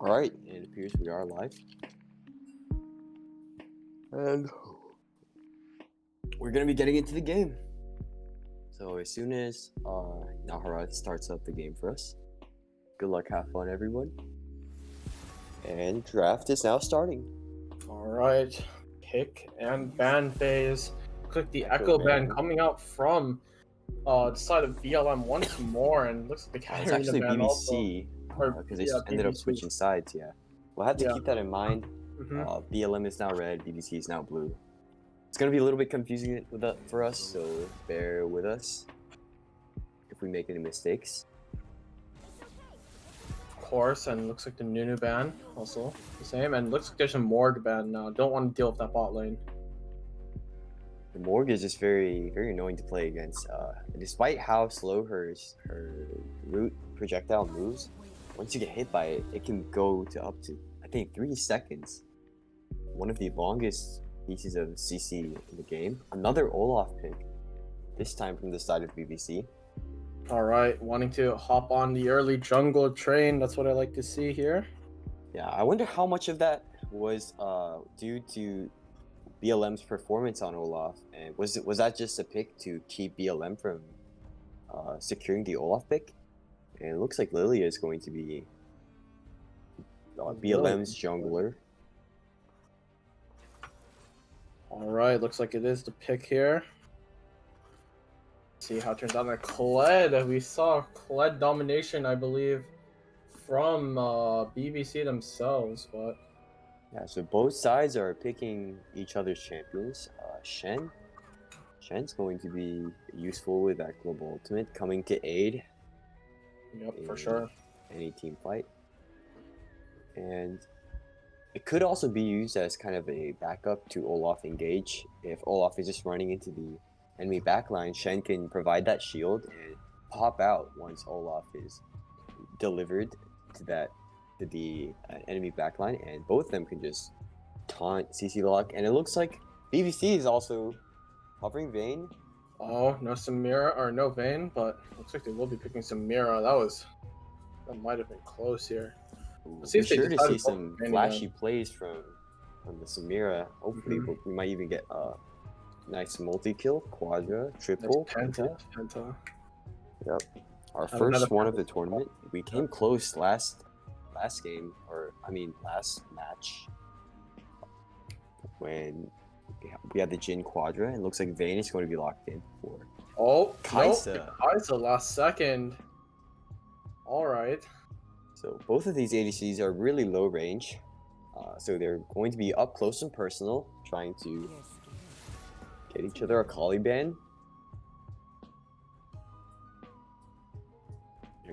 All right, it appears we are live. And we're going to be getting into the game. So as soon as Nahara starts up the game for us, good luck, have fun, everyone. And draft is now starting. All right, pick and ban phase. Click the Echo echo ban ban. coming out from the side of BLM once more, and looks like the It's Katarina actually ban also. BBC, Or, because they yeah, ended up BBC. switching sides, yeah. We'll have to Yeah. keep that in mind. Mhm. BLM is now red, BBC is now blue. It's going to be a little bit confusing for us, so bear with us if we make any mistakes. Of course, and looks like the Nunu ban also the same, and looks like there's a Morg ban now. Don't want to deal with that bot lane. The Morg is just very, very annoying to play against. Despite how slow her root projectile moves, once you get hit by it, it can go to up to, I think, 3 seconds. One of the longest pieces of CC in the game. Another Olaf pick, this time from the side of BBC. All right, wanting to hop on the early jungle train. That's what I like to see here. Yeah, I wonder how much of that was due to BLM's performance on Olaf, and was that just a pick to keep BLM from securing the Olaf pick? And it looks like Lilia is going to be BLM's jungler. All right, looks like it is the pick here. See how it turns out on Kled. We saw Kled domination, I believe, from BBC themselves, but Yeah, so both sides are picking each other's champions. Shen's going to be useful with that global ultimate, coming to aid. Yep, for sure. Any team fight. And it could also be used as kind of a backup to Olaf engage. If Olaf is just running into the enemy backline, Shen can provide that shield and pop out once Olaf is delivered to the enemy backline, and both of them can just taunt CC lock. And it looks like BBC is also hovering Vayne. Oh, no Samira or no Vayne, but looks like they will be picking Samira. That might have been close here. We're see if they sure to decide see to some both Vayne flashy again. plays from the Samira. Hopefully, we might even get a nice multi-kill, quadra, triple, Penta. Penta. Yep. Our Have another first one of Penta. the tournament. We came close last game, last match, when we had the Jin quadra. It looks like Vayne is going to be locked in for Oh, Kaisa. Nope. Kaisa last second. All right. So both of these ADCs are really low range. So they're going to be up close and personal, trying to get each other a Kali ban.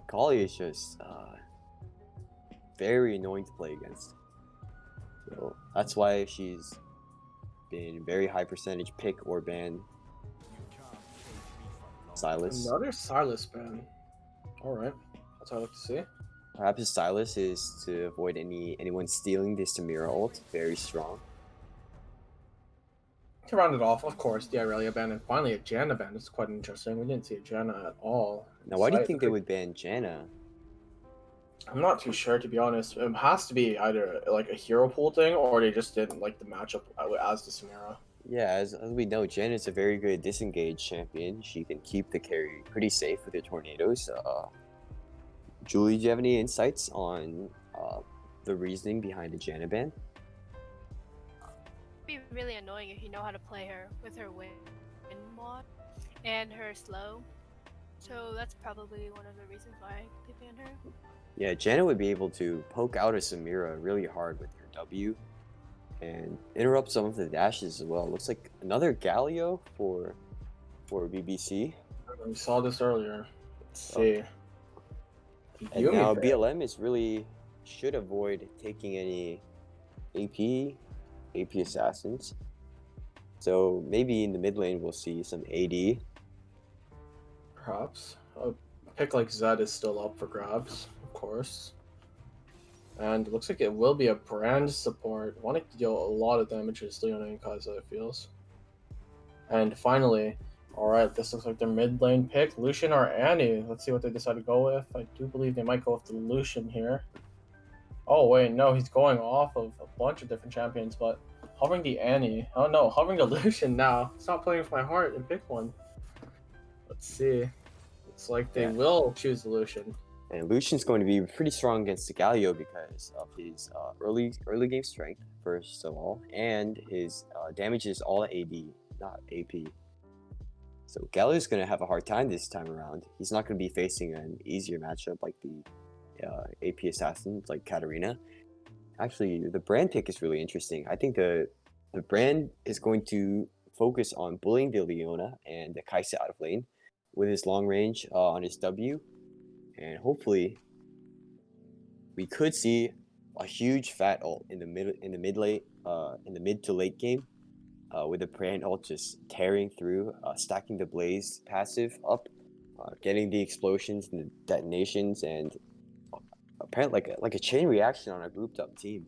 Kali is just very annoying to play against. So that's why she's been very high percentage pick or ban. Silas. Another Silas ban. All right. That's what I like to see. Perhaps his Silas is to avoid anyone stealing this Samira ult. Very strong. To round it off, of course, the Irelia ban and finally a Janna ban. It's quite interesting. We didn't see a Janna at all. Now, why do you think they would ban Janna? I'm not too sure, to be honest. It has to be either like a hero pool thing, or they just didn't like the matchup as the Samira. Yeah, as we know, Janna is a very good disengaged champion. She can keep the carry pretty safe with her tornadoes. Julie, do you have any insights on the reasoning behind the Janna ban? It'd be really annoying if you know how to play her with her win mod and her slow. So that's probably one of the reasons why they banned her. Yeah, Janna would be able to poke out a Samira really hard with her W and interrupt some of the dashes as well. Looks like another Galio for BBC. We saw this earlier. Let's see. And now BLM should avoid taking any AP assassins. So maybe in the mid lane we'll see some AD. Perhaps. A pick like Zed is still up for grabs, of course. And it looks like it will be a brand support, wanting to deal a lot of damage to Leona and Kaisa, it feels. And finally, alright, this looks like their mid lane pick, Lucian or Annie. Let's see what they decide to go with. I do believe they might go with the Lucian here. Oh wait, no, he's going off of a bunch of different champions, but hovering the Annie. Oh no, hovering the Lucian now. Stop playing with my heart and pick one. Let's see. Looks like they Yeah. will choose the Lucian. And Lucian's going to be pretty strong against the Galio because of his early game strength, first of all, and his damage is all AD, not AP. So Galio's going to have a hard time this time around. He's not going to be facing an easier matchup like the AP assassins like Katarina. Actually, the brand pick is really interesting. I think the brand is going to focus on bullying the Leona and the Kaisa out of lane with his long range on his W, and hopefully we could see a huge fat ult in the mid to late game, with the brand ult just tearing through, stacking the blaze passive up, getting the explosions and the detonations, and apparently like a chain reaction on a grouped up team.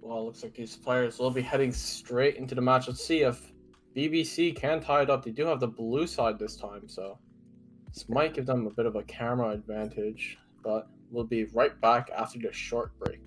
Well, it looks like these players will be heading straight into the match. Let's see if BBC can tie it up. They do have the blue side this time, so this might give them a bit of a camera advantage. But we'll be right back after this short break.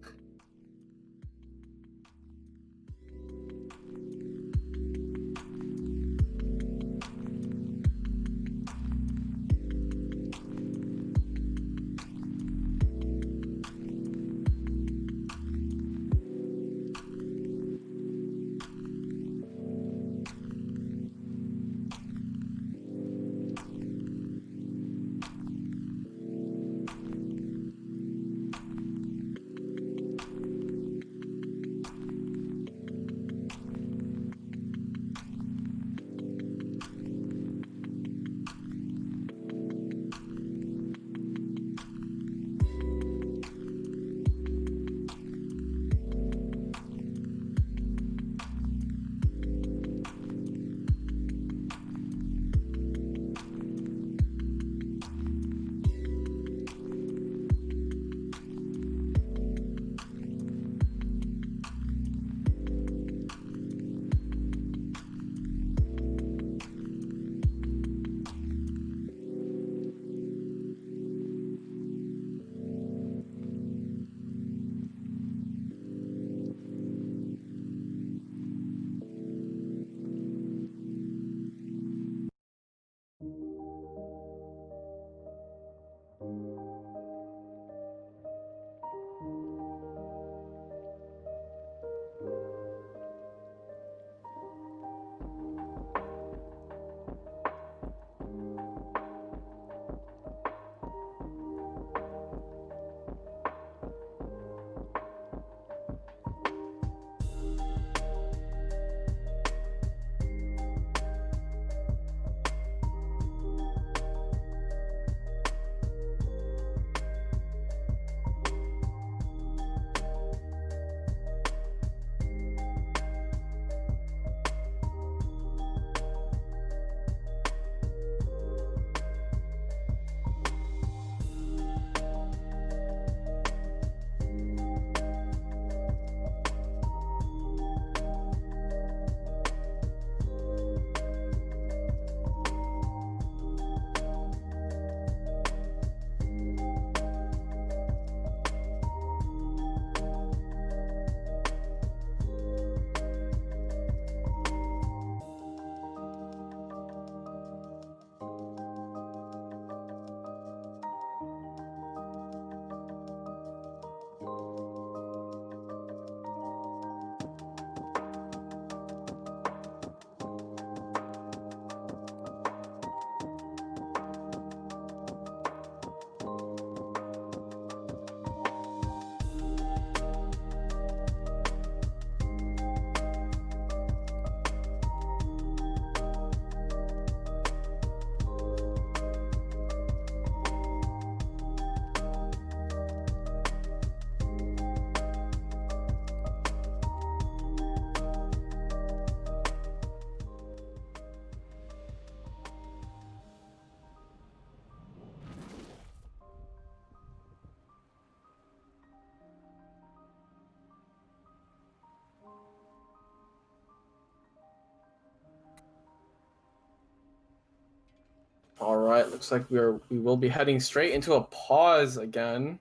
All right, looks like we will be heading straight into a pause again.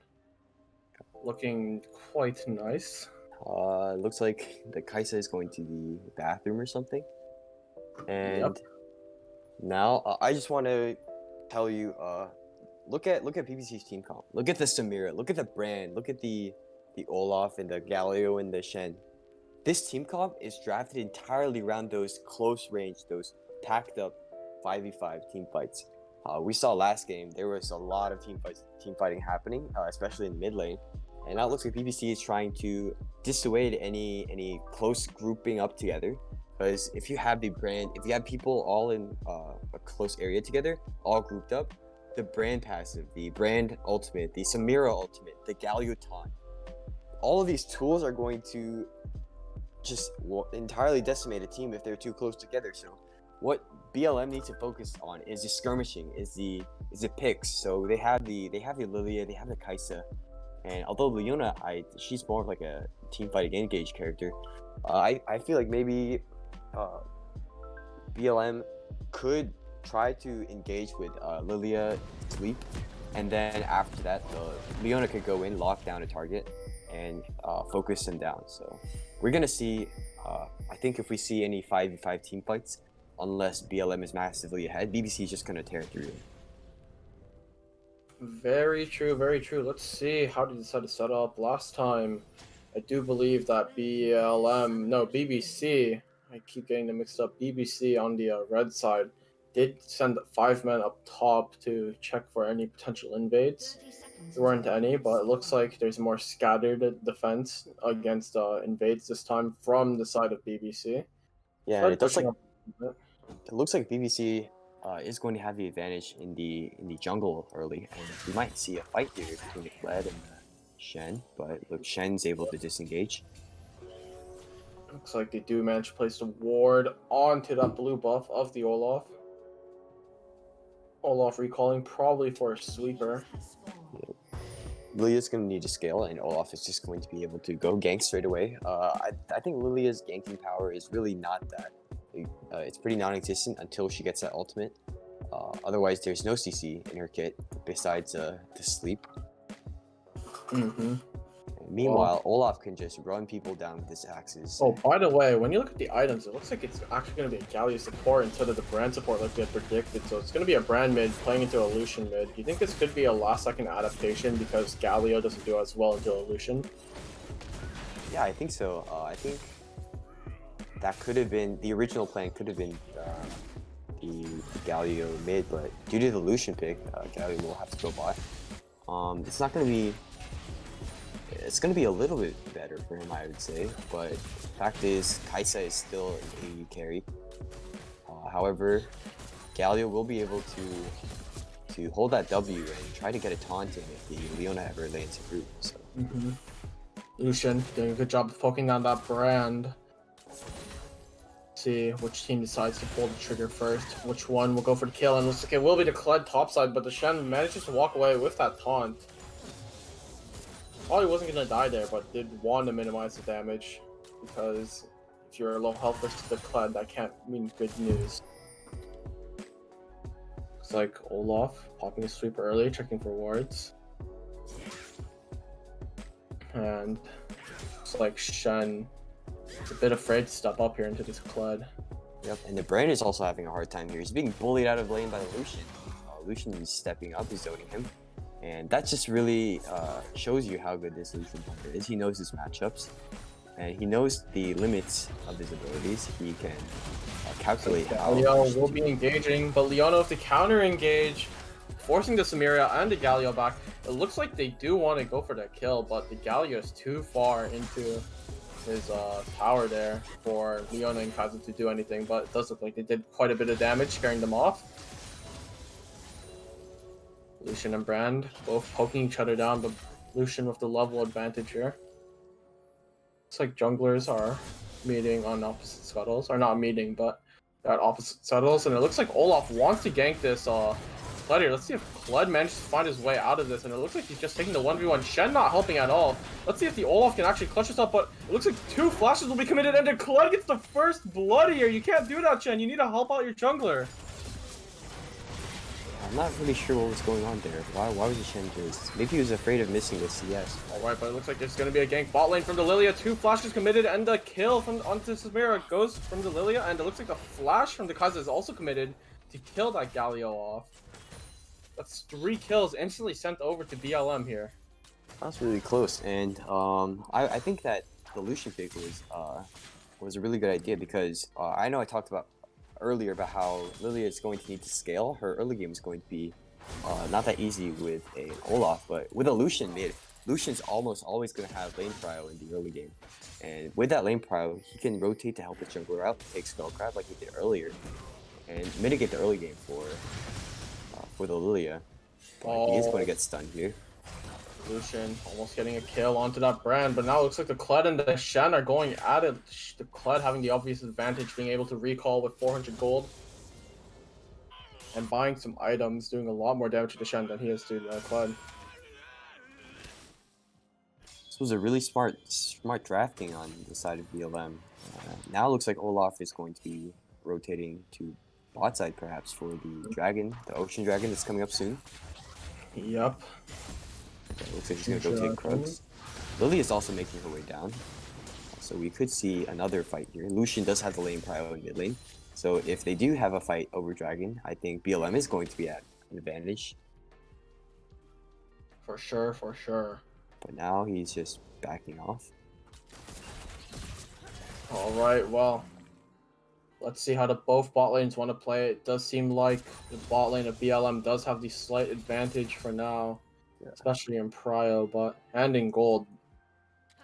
looking quite nice. Looks like the Kaisa is going to the bathroom or something. And now I just want to tell you, look at PBC's team comp. Look at the Samira. Look at the brand. Look at the Olaf and the Galio and the Shen. This team comp is drafted entirely around those close range, those packed up 5v5 team fights. We saw last game there was a lot of team fighting happening, especially in the mid lane. And now it looks like BBC is trying to dissuade any close grouping up together. Because if you have the brand, if you have people all in a close area together, all grouped up, the brand passive, the brand ultimate, the Samira ultimate, the Galio taunt, all of these tools are going to just entirely decimate a team if they're too close together. So what BLM needs to focus on is the skirmishing, is the picks. So they have the Lilia, they have the Kaisa, and although Leona, she's more of like a team fight engage character. I feel like maybe BLM could try to engage with Lilia Sleep, and then after that, Leona could go in, lock down a target, and focus him down. So we're gonna see. I think if we see any 5v5 team fights, unless BLM is massively ahead, BBC is just gonna tear through. Very true, very true. Let's see how they decide to set up. Last time, I do believe that BBC, I keep getting them mixed up, BBC on the red side did send 5 men up top to check for any potential invades. There weren't any, but it looks like there's more scattered defense against invades this time from the side of BBC. Yeah, it looks like BBC is going to have the advantage in the jungle early, and we might see a fight here between the Kled and Shen, but look, Shen's able to disengage. Looks like they do manage to place a ward onto that blue buff of the Olaf. Olaf recalling probably for a sweeper. Lilia's going to need to scale, and Olaf is just going to be able to go gank straight away. I think Lilia's ganking power is really not that. It's pretty non-existent until she gets that ultimate. Otherwise, there's no CC in her kit besides the sleep. Meanwhile, Olaf can just run people down with his axes. Oh, by the way, when you look at the items, it looks like it's actually going to be a Galio support instead of the brand support like we had predicted. So it's going to be a brand mid playing into a Lucian mid. Do you think this could be a last-second adaptation because Galio doesn't do as well into a Lucian? Yeah, I think so. I think that could have been the original plan. Could have been the Galio mid, but due to the Lucian pick, Galio will have to go bot. It's not going to be. It's going to be a little bit better for him, I would say, but the fact is, Kaisa is still an AU carry. However, Galio will be able to hold that W and try to get a taunt in if the Leona ever lands a group. So. Lucian doing a good job of poking down that brand. See which team decides to pull the trigger first. Which one will go for the kill, and looks like it will be the Kled topside, but the Shen manages to walk away with that taunt. Probably wasn't gonna die there, but did want to minimize the damage, because if you're low health versus the Kled, that can't mean good news. Looks like Olaf popping a sweep early, checking for wards. And looks like Shen is a bit afraid to step up here into this Kled. Yep, and the Brand is also having a hard time here. He's being bullied out of lane by the Lucian. Lucian is stepping up, he's zoning him. And that just really shows you how good this Lucian player is. He knows his matchups, and he knows the limits of his abilities. He can calculate how... Galio will be engaging, but Leona with the counter engage, forcing the Samira and the Galio back. It looks like they do want to go for that kill, but the Galio is too far into his tower there for Leona and Kazu to do anything, but it does look like they did quite a bit of damage, scaring them off. Lucian and Brand both poking each other down, but Lucian with the level advantage here. Looks like junglers are meeting on opposite scuttles, or not meeting, but they're at opposite scuttles, and it looks like Olaf wants to gank this Kled here. Let's see if Kled manages to find his way out of this, and it looks like he's just taking the 1v1. Shen not helping at all. Let's see if the Olaf can actually clutch this up, but it looks like 2 flashes will be committed, and then Kled gets the first blood here. You can't do that, Shen. You need to help out your jungler. I'm not really sure what was going on there. Why was he Shen just? Maybe he was afraid of missing the CS. Alright, but it looks like there's going to be a gank bot lane from the Lilia. 2 flashes committed, and the kill from onto Samira goes from the Lilia, and it looks like the flash from the Kai'Sa is also committed to kill that Galio off. That's 3 kills instantly sent over to BLM here. That's really close, and I think that the Lucian pick was a really good idea because I know I talked about earlier about how Lilia is going to need to scale. Her early game is going to be not that easy with a Olaf, but with a Lucian mid, Lucian's almost always going to have lane prio in the early game, and with that lane prio, he can rotate to help the jungler out, take spell crab like he did earlier, and mitigate the early game for the Lilia. But he is going to get stunned here. Lucian almost getting a kill onto that Brand, but now it looks like the Kled and the Shen are going at it. The Kled having the obvious advantage, being able to recall with 400 gold. And buying some items, doing a lot more damage to the Shen than he is to the Kled. This was a really smart drafting on the side of BLM. Now it looks like Olaf is going to be rotating to bot side perhaps for the dragon, the ocean dragon that's coming up soon. Yep. It looks like he's going to go take Krugs. Lily is also making her way down. So we could see another fight here. Lucian does have the lane prio in mid lane. So if they do have a fight over Dragon, I think BLM is going to be at an advantage. For sure, for sure. But now he's just backing off. Alright, well. Let's see how the both bot lanes want to play. It does seem like the bot lane of BLM does have the slight advantage for now. Yeah. Especially in prio, and in gold.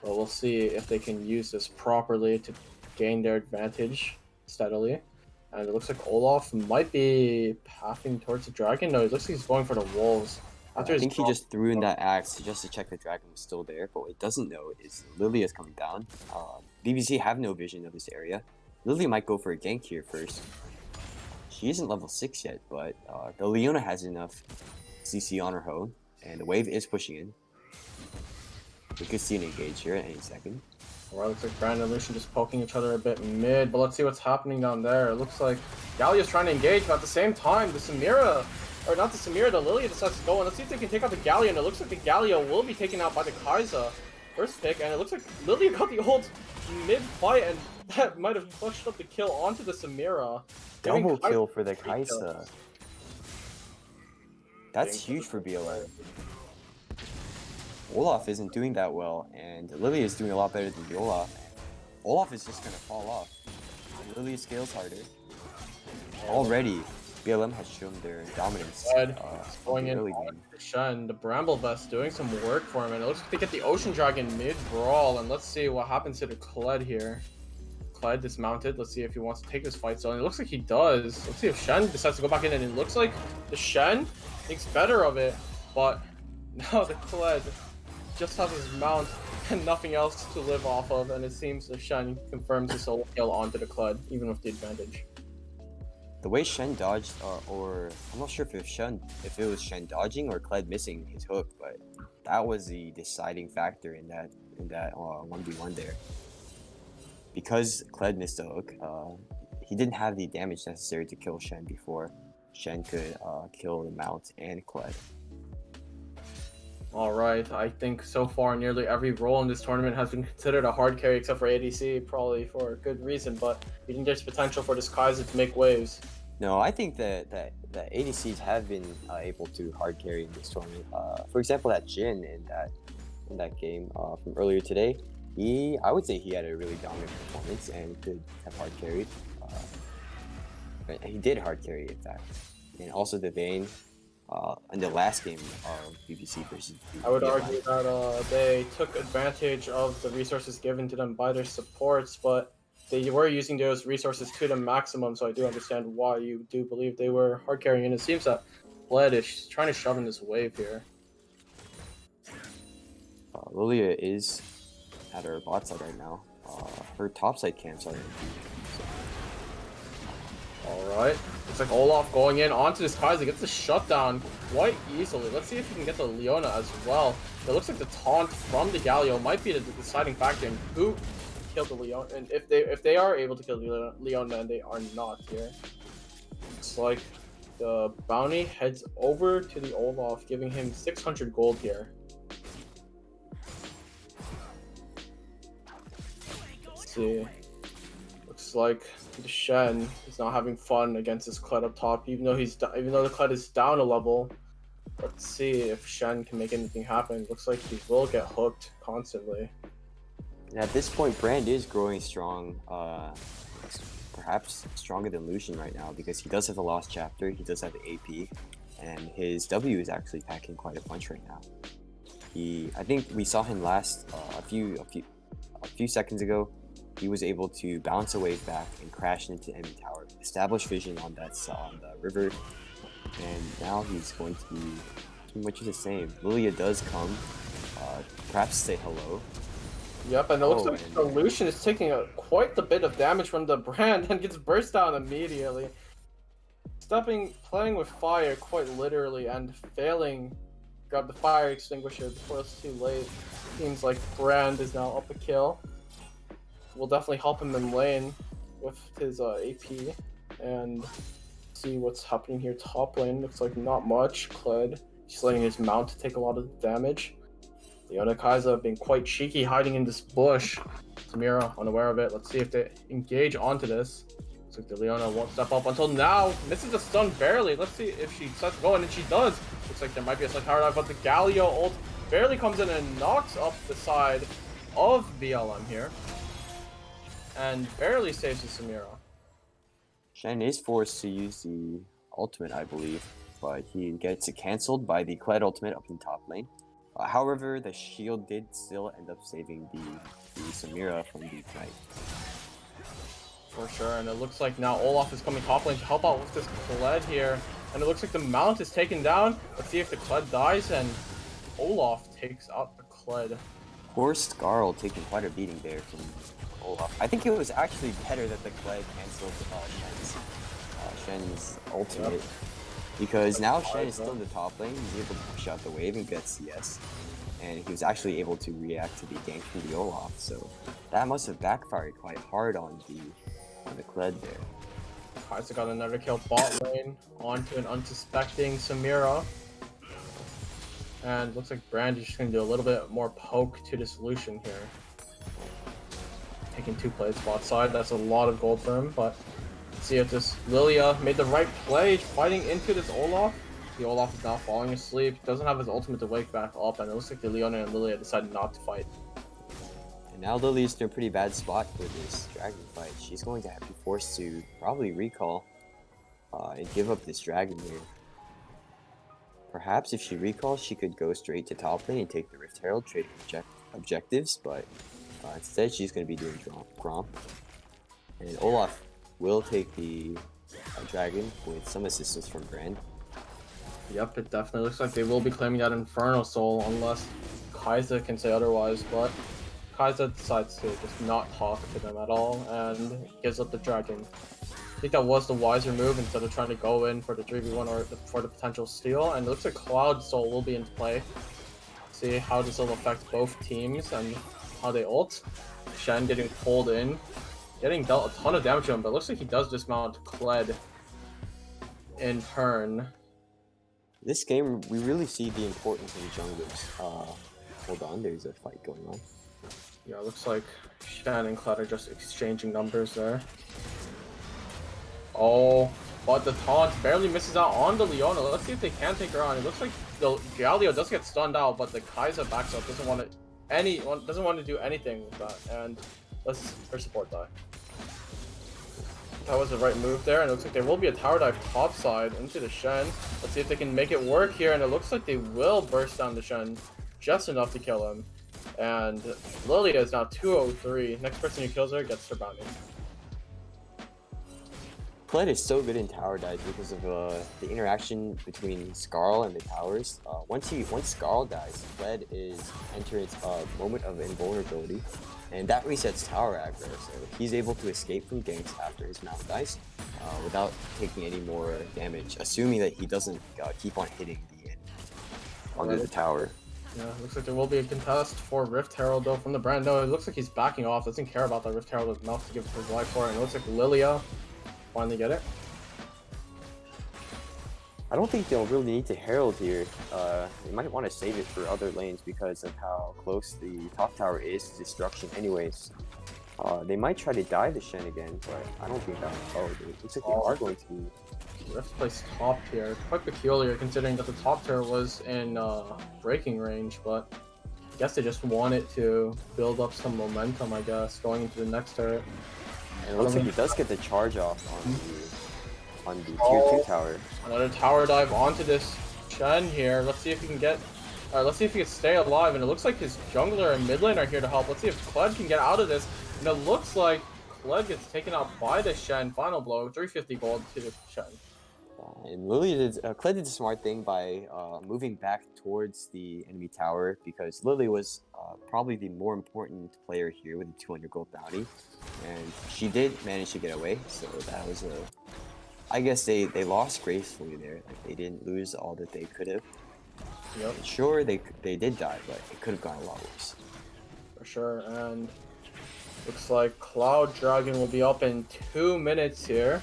But we'll see if they can use this properly to gain their advantage steadily. And it looks like Olaf might be pathing towards the dragon. No, it looks like he's going for the wolves. I think he just threw in that axe just to check the dragon was still there. But what it doesn't know is Lilia is coming down. BBC have no vision of this area. Lilia might go for a gank here first. She isn't level 6 yet, but the Leona has enough CC on her hoe. And the wave is pushing in. We could see an engage here at any second. Alright, looks like Brand and Lucian just poking each other a bit mid, but let's see what's happening down there. It looks like Galio's trying to engage, but at the same time, the Samira, or not the Samira, the Lilia decides to go, and let's see if they can take out the Galio, and it looks like the Galio will be taken out by the Kai'Sa first pick, and it looks like Lilia got the ult mid-fight, and that might have pushed up the kill onto the Samira. Double kill for the Kai'Sa. That's huge for BLM. Olaf isn't doing that well, and Lilia is doing a lot better than the Olaf. Olaf is just gonna fall off. And Lilia scales harder. Already, BLM has shown their dominance. Going in on the Shen, the Bramble Vest doing some work for him, and it looks like they get the Ocean Dragon mid-brawl, and let's see what happens to the Kled here. Kled dismounted, let's see if he wants to take this fight zone. It looks like he does. Let's see if Shen decides to go back in, and it looks like the Shen thinks better of it, but now the Kled just has his mount and nothing else to live off of, and it seems the Shen confirms the solo kill onto the Kled, even with the advantage. The way Shen dodged, or I'm not sure if it was Shen dodging or Kled missing his hook, but that was the deciding factor in that 1v1 there. Because Kled missed the hook, he didn't have the damage necessary to kill Shen before Shen could kill the mount and Kled. Alright, I think so far nearly every role in this tournament has been considered a hard carry except for ADC, probably for a good reason, but we think there's potential for this Kai'Sa to make waves. No, I think that ADCs have been able to hard carry in this tournament. For example, that Jhin in that game from earlier today, I would say he had a really dominant performance and could have hard carried. He did hard carry, in fact. And also the Vayne in the last game of BBC versus I would argue that they took advantage of the resources given to them by their supports, but they were using those resources to the maximum, so I do understand why you do believe they were hard carrying, and it seems that Bled is trying to shove in this wave here. Lilia is at her bot side right now. Her top side camps are in. Alright, looks like Olaf going in onto this Kai'Sa, gets the shutdown quite easily. Let's see if he can get the Leona as well. It looks like the taunt from the Galio might be the deciding factor in who killed the Leona, and if they are able to kill the Leona, and they are not here. It's like The bounty heads over to the Olaf, giving him 600 gold here. Let's see. Looks like the Shen is not having fun against this Kled up top, even though the Kled is down a level. Let's see if Shen can make anything happen. Looks like he will get hooked constantly. And at this point, Brand is growing strong. Perhaps stronger than Lucian right now because he does have the Lost Chapter. He does have the AP, and his W is actually packing quite a punch right now. I think we saw him last a few seconds ago. He was able to bounce a wave back and crash into the enemy tower, establish vision on the river, and now he's going to be pretty much the same. Lilia does come, perhaps say hello. Yep, and it looks like the Lucian is taking quite a bit of damage from the Brand and gets burst down immediately. Playing with fire quite literally and failing to grab the fire extinguisher before it's too late. Seems like Brand is now up a kill. Will definitely help him in lane with his AP and see what's happening here. Top lane looks like not much. Kled just letting his mount take a lot of damage. Leona Kaiser being quite cheeky, hiding in this bush. Samira unaware of it. Let's see if they engage onto this. Looks like the Leona won't step up until now. Misses the stun barely. Let's see if she starts going, and she does. Looks like there might be a slight power dive, but the Galio ult barely comes in and knocks up the side of BLM here. And barely saves the Samira. Shen is forced to use the ultimate, I believe, but he gets it cancelled by the Kled ultimate up in top lane. However, the shield did still end up saving the Samira from the Ignite. For sure, and it looks like now Olaf is coming top lane to help out with this Kled here. And it looks like the Mount is taken down. Let's see if the Kled dies, and Olaf takes out the Kled. Poor Skarl taking quite a beating there from Olaf. I think it was actually better that the Kled cancelled Shen's ultimate. Yep. Because now Shen is still in the top lane, he's able to push out the wave and get CS. And he was actually able to react to the gank from the Olaf, so that must have backfired quite hard on the Kled there. Kaiser got another kill bot lane onto an unsuspecting Samira. And looks like Brand is just going to do a little bit more poke to the solution here. Taking 2 plays bot side, that's a lot of gold for him, but see if this Lilia made the right play fighting into this Olaf. The Olaf is now falling asleep, doesn't have his ultimate to wake back up, and it looks like the Leona and Lilia decided not to fight. And now Lilia's in a pretty bad spot for this dragon fight. She's going to have to be forced to probably recall and give up this dragon here. Perhaps if she recalls, she could go straight to top lane and take the Rift Herald, trading objectives, but instead she's going to be doing Grom. And Olaf will take the dragon with some assistance from Brand. Yep, it definitely looks like they will be claiming that Inferno Soul unless Kaiser can say otherwise, but Kaiser decides to just not talk to them at all and gives up the dragon. I think that was the wiser move instead of trying to go in for the 3v1 or for the potential steal, and it looks like Cloud Soul will be into play. See how this will affect both teams and how they ult. Shen getting pulled in, getting dealt a ton of damage to him, but it looks like he does dismount Kled in turn. This game, we really see the importance of junglers. Hold on, there's a fight going on. Yeah, it looks like Shen and Kled are just exchanging numbers there. Oh, but the taunt barely misses out on the Leona. Let's see if they can take her on. It looks like the Galio does get stunned out, but the Kaiser backs up, doesn't want to do anything with that, and lets her support die. That was the right move there, and it looks like there will be a tower dive top side into the Shen. Let's see if they can make it work here, and it looks like they will burst down the Shen just enough to kill him. And Lilia is now 203. Next person who kills her gets her bounty. Kled is so good in tower dives because of the interaction between Skarl and the towers. Once Skarl dies, Kled is entering a moment of invulnerability, and that resets tower aggro, so he's able to escape from ganks after his mount dies without taking any more damage, assuming that he doesn't keep on hitting the end under the tower. Yeah, looks like there will be a contest for Rift Herald though from the Brand. No, it looks like he's backing off, doesn't care about that Rift Herald enough to give his life for it, and it looks like Lilia finally get it. I don't think they'll really need to Herald here. They might want to save it for other lanes because of how close the top tower is to destruction anyways. They might try to dive the Shen again, but I don't think that. Oh, it looks like they are going to be. Rift plays top tier. Quite peculiar considering that the top tier was in breaking range, but I guess they just wanted to build up some momentum, I guess, going into the next turret. And it looks like he does get the charge off on the tier 2 tower. Another tower dive onto this Shen here. Let's see if he can get. Let's see if he can stay alive. And it looks like his jungler and mid lane are here to help. Let's see if Kled can get out of this. And it looks like Kled gets taken out by the Shen. Final blow, 350 gold to the Shen. And Kled did a smart thing by moving back towards the enemy tower because Lily was probably the more important player here with the 200 gold bounty, and she did manage to get away. So that was I guess they lost gracefully there. Like they didn't lose all that they could have. Yep. Sure, they did die, but it could have gone a lot worse. For sure, and looks like Cloud Dragon will be up in 2 minutes here.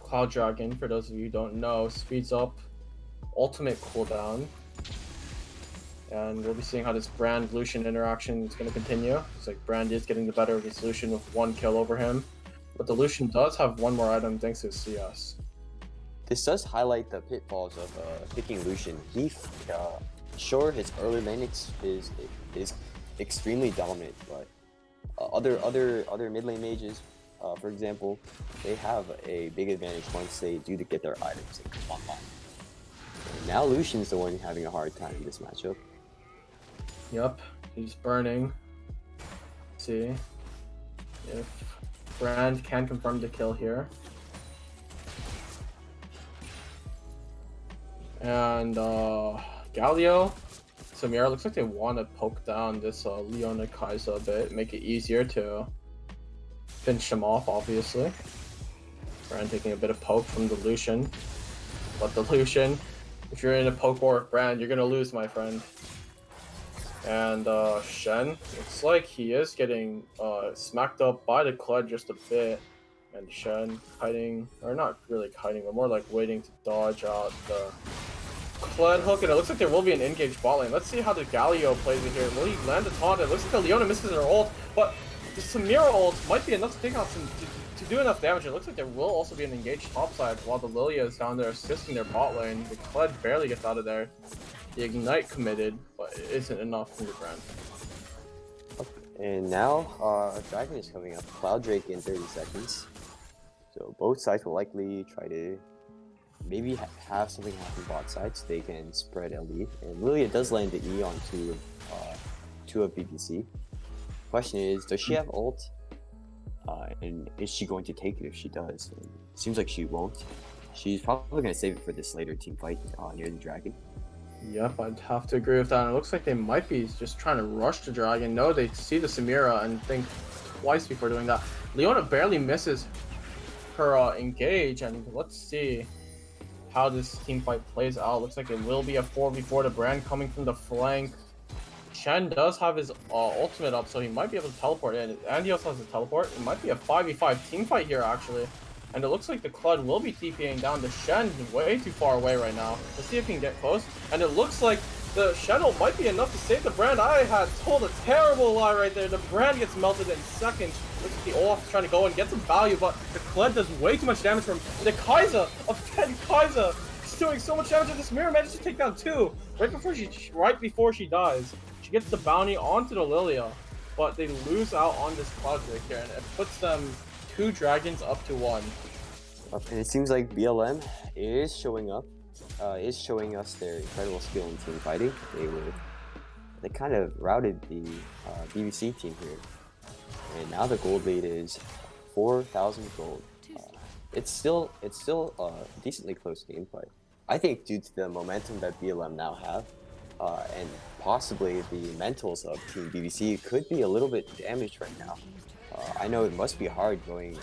Cloud Dragon, for those of you who don't know, speeds up ultimate cooldown. And we'll be seeing how this Brand Lucian interaction is going to continue. Looks like Brand is getting the better of this Lucian with 1 kill over him. But the Lucian does have 1 more item thanks to his CS. This does highlight the pitfalls of picking Lucian. Sure, his early lane is extremely dominant, but other mid lane mages, for example, they have a big advantage once they do get their items and come online. And now Lucian's the one having a hard time in this matchup. Yep, he's burning. Let's see if Brand can confirm the kill here. And Galio, Samira, looks like they want to poke down this Leona Kaiser a bit, make it easier to finish him off, obviously. Brand taking a bit of poke from the Lucian. But the Lucian, if you're in a poke war with Brand, you're going to lose, my friend. And Shen, looks like he is getting smacked up by the Kled just a bit. And Shen kiting, or not really kiting, but more like waiting to dodge out the Kled hook. And it looks like there will be an engaged bot lane. Let's see how the Galio plays it here. Will he land the taunt? It looks like the Leona misses her ult, but the Samira ult might be enough to take out to do enough damage. It looks like there will also be an engaged topside while the Lilia is down there assisting their bot lane. The Kled barely gets out of there. The Ignite committed, but it isn't enough from the Brand. And now Dragon is coming up. Cloud Drake in 30 seconds. So both sides will likely try to maybe have something happen bot sides so they can spread a lead. And Lilia does land the E on two of BBC. Question is, does she have ult? And is she going to take it if she does? And it seems like she won't. She's probably going to save it for this later team fight near the Dragon. Yep, I'd have to agree with that. And it looks like they might be just trying to rush the Dragon. No, they see the Samira and think twice before doing that. Leona barely misses her engage, and let's see how this team fight plays out. Looks like it will be a 4v4. The Brand coming from the flank. Shen does have his ultimate up, so he might be able to teleport in. And he also has a teleport. It might be a 5v5 team fight here, actually. And it looks like the Kled will be TPing down. The Shen is way too far away right now. Let's see if he can get close. And it looks like the Shen ult might be enough to save the Brand. I had told a terrible lie right there. The Brand gets melted in seconds. Looks like the Olaf is trying to go and get some value, but the Kled does way too much damage for him. And the Kaiser, a dead Kaiser, is doing so much damage. And this Mirror manages to take down 2 right before she dies. She gets the bounty onto the Lilia, but they lose out on this Cloud Drake here, and it puts them 2 dragons up to 1. And it seems like BLM is showing up, is showing us their incredible skill in team fighting. They kind of routed the BBC team here, and now the gold lead is 4,000 gold. It's still a decently close game, but I think due to the momentum that BLM now have, and possibly the mentals of Team BBC could be a little bit damaged right now. I know it must be hard going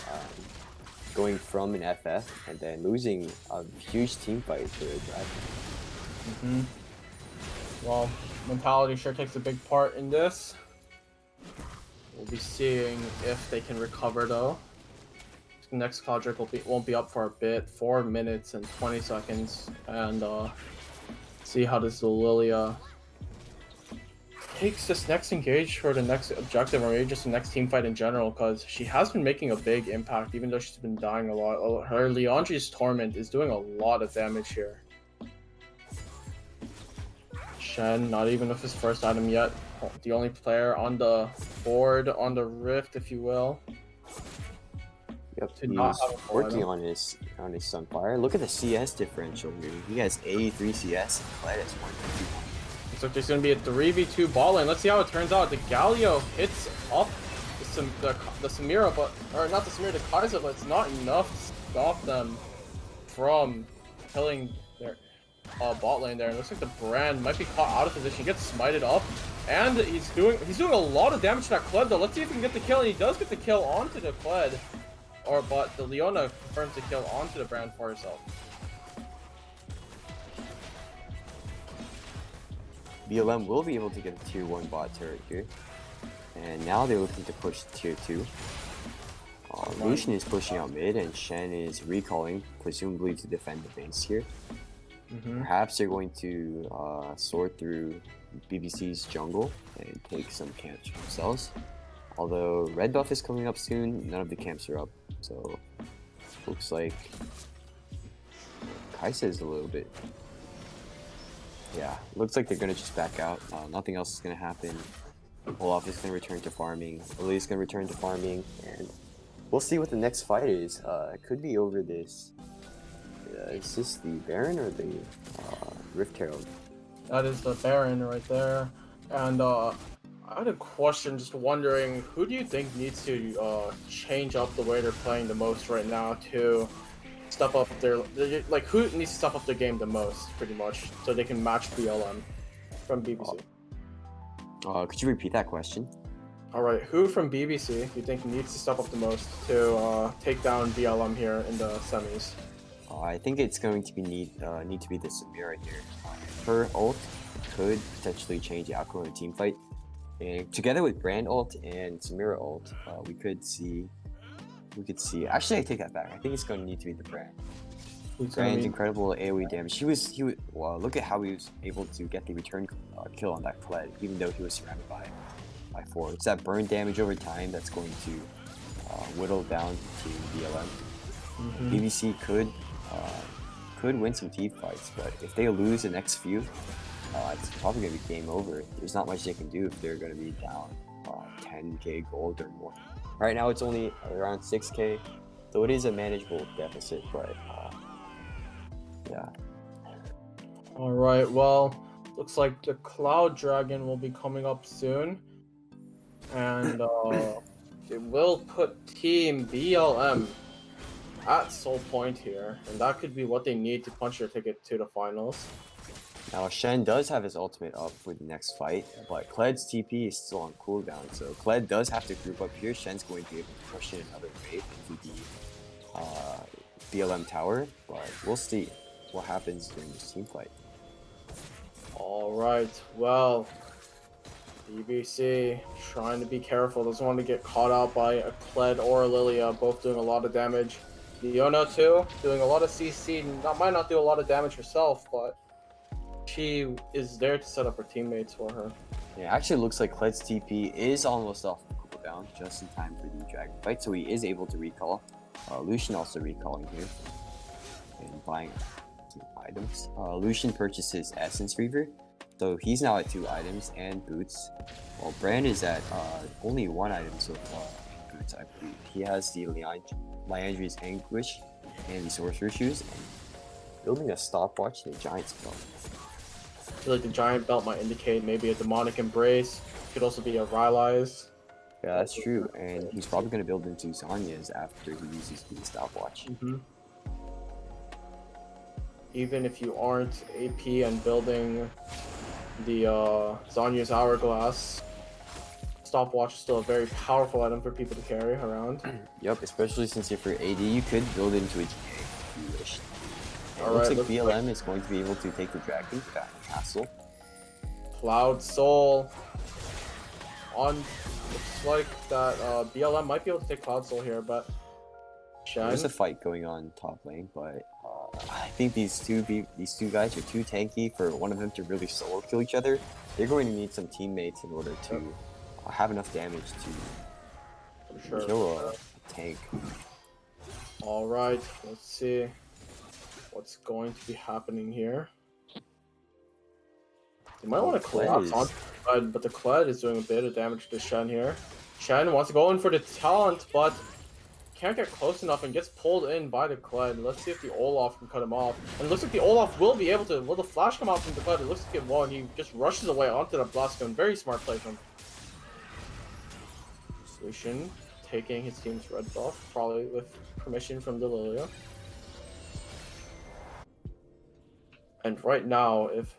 from an FF and then losing a huge team fight to a Dragon. Well, mentality sure takes a big part in this. We'll be seeing if they can recover though. The next Cloud Drake won't be up for a bit. 4 minutes and 20 seconds. And see how this Lilia takes this next engage for the next objective, or maybe just the next team fight in general, because she has been making a big impact, even though she's been dying a lot. Her Leandri's Torment is doing a lot of damage here. Shen, not even with his first item yet. The only player on the board, on the Rift, if you will. Yep, To not he's have a working item. on his Sunfire. Look at the CS differential here. He has 83 CS and Clyde has 151. Looks like there's going to be a 3v2 ball lane. Let's see how it turns out. The Galio hits up the Samira, or not the Samira, the Kaiser, but it's not enough to stop them from killing their bot lane there. It looks like the Brand might be caught out of position. He gets smited up, and he's doing a lot of damage to that Kled though. Let's see if he can get the kill, and he does get the kill onto the Kled. But the Leona confirms the kill onto the Brand for herself. BLM will be able to get a tier 1 bot turret here. And now they're looking to push tier 2. Lucian is pushing out mid and Shen is recalling, presumably to defend the base here. Perhaps they're going to sort through BBC's jungle and take some camps for themselves. Although red buff is coming up soon, none of the camps are up. So looks like Kaisa is a little bit... Yeah, looks like they're going to just back out. Nothing else is going to happen. Olaf is going to return to farming. Lily is going to return to farming. And we'll see what the next fight is. It could be over this. Is this the Baron or the Rift Herald? That is the Baron right there. And I had a question, just wondering, who do you think needs to change up the way they're playing the most right now to step up their, like, who needs to step up their game the most, pretty much, so they can match BLM from BBC? Could you repeat that question? Alright, who from BBC do you think needs to step up the most to take down BLM here in the semis? I think it's going to be need to be the Samira here. Her ult could potentially change the outcome of the team fight. And together with Brand ult and Samira ult, we could see. Actually, I take that back. I think it's going to need to be the Brand. Brand's incredible AoE damage. Well, look at how he was able to get the return kill on that Kled, even though he was surrounded by 4. It's that burn damage over time that's going to whittle down to BLM. BBC could win some team fights, but if they lose the next few, it's probably going to be game over. There's not much they can do if they're going to be down 10k gold or more. Right now it's only around 6k, so it is a manageable deficit, but yeah. Alright, well, looks like the Cloud Dragon will be coming up soon. And it will put Team BLM at Soul Point here, and that could be what they need to punch their ticket to the finals. Now Shen does have his ultimate up for the next fight, but Kled's TP is still on cooldown, so Kled does have to group up here. Shen's going to be able to push in another wave into the BLM tower, but we'll see what happens during this team fight. Alright, well, BBC trying to be careful, doesn't want to get caught out by a Kled or a Lilia, both doing a lot of damage. Leona too, doing a lot of CC, might not do a lot of damage herself, but she is there to set up her teammates for her. Yeah, actually looks like Kled's TP is almost off the cooldown, just in time for the dragon fight, so he is able to recall. Lucian also recalling here and buying some items. Lucian purchases Essence Reaver, so he's now at 2 items and boots, while Brand is at only 1 item so far in boots, I believe. He has the Liandry's Anguish and the Sorcerer Shoes, and building a stopwatch and a Giant's Belt. I feel like the Giant Belt might indicate maybe a Demonic Embrace, could also be a Rylai's. Yeah, that's true, and he's probably going to build into Zanya's after he uses the stopwatch. Even if you aren't AP and building the Zanya's Hourglass, stopwatch is still a very powerful item for people to carry around. Yep, especially since if you're AD, you could build into a GA if you wish. It looks like BLM is going to be able to take the dragon back to castle. Cloud Soul on. Looks like that BLM might be able to take Cloud Soul here, but Shen. There's a fight going on top lane, but I think these two guys are too tanky for one of them to really solo kill each other. They're going to need some teammates in order to have enough damage to kill a tank. All right, let's see what's going to be happening here. You might want to collapse on Kled, but the Kled is doing a bit of damage to Shen here. Shen wants to go in for the talent, but can't get close enough and gets pulled in by the Kled. Let's see if the Olaf can cut him off. And it looks like the Olaf will be able to. Will the flash come out from the Kled? It looks like it won't. He just rushes away onto the blast gun. Very smart play from Solution, taking his team's red buff, probably with permission from Delilia. And right now, if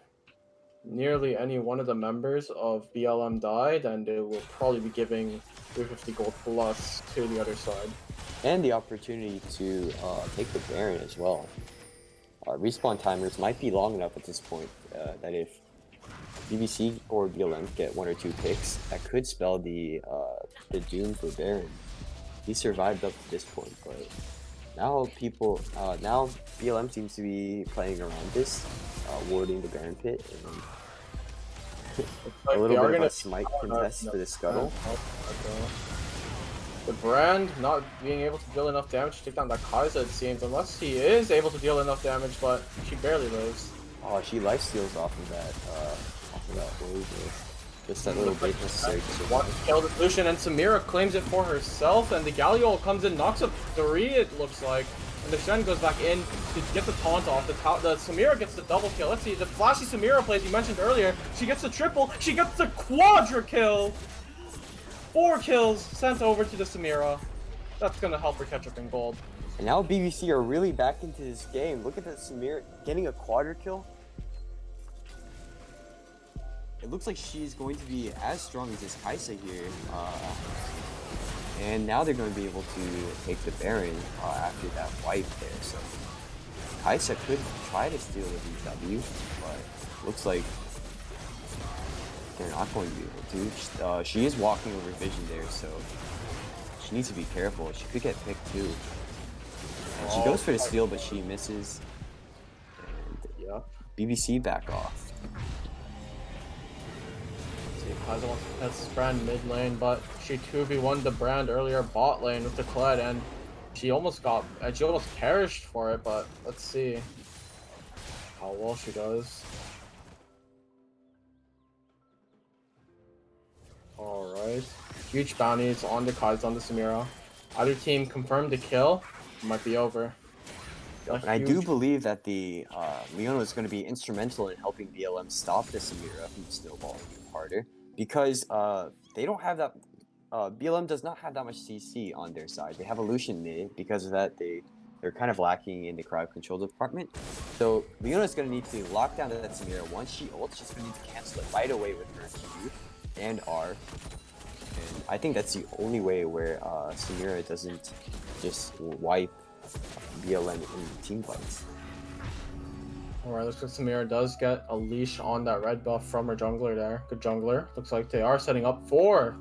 nearly any one of the members of BLM die, then they will probably be giving 350 gold plus to the other side. And the opportunity to take the Baron as well. Respawn timers might be long enough at this point that if BBC or BLM get 1 or 2 picks, that could spell the doom for Baron. He survived up to this point, but now now BLM seems to be playing around this, warding the Baron pit, and a little bit of a smite contest for the scuttle. The Brand not being able to deal enough damage to take down that Kai'Sa, it seems, unless he is able to deal enough damage, but she barely lives. Oh, she lifesteals off of that wave. Just that little bit necessary to survive. One kill the solution, and Samira claims it for herself, and the Galliol comes in, knocks up 3, it looks like. And the Shen goes back in to get the taunt off. The Samira gets the double kill. Let's see, the flashy Samira plays you mentioned earlier. She gets the triple, she gets the quadra kill! 4 kills sent over to the Samira. That's gonna help her catch up in gold. And now BBC are really back into this game. Look at that Samira getting a quadra kill. It looks like she's going to be as strong as this Kai'Sa here. And now they're going to be able to take the Baron after that wipe there. So Kai'Sa could try to steal the VW, but looks like they're not going to be able to. She is walking over vision there, so she needs to be careful. She could get picked too. And she goes for the steal, but she misses. And BBC back off. Kai'Sa wants to test this Brand mid lane, but she 2v1'd the Brand earlier bot lane with the Kled, and she almost perished for it, but let's see how well she does. Alright. Huge bounties on the Kai'Sa, on the Samira. Either team confirmed the kill, it might be over. And I do believe that the Leona is going to be instrumental in helping BLM stop the Samira from snowballing harder, because they don't have that. BLM does not have that much CC on their side. They have a Lucian mid. Because of that, they're kind of lacking in the crowd control department. So Leona is going to need to lock down that Samira. Once she ults, she's going to need to cancel it right away with her Q and R. And I think that's the only way where Samira doesn't just wipe BLM in team fights. Alright, looks like Samira does get a leash on that red buff from her jungler there. Good jungler. Looks like they are setting up for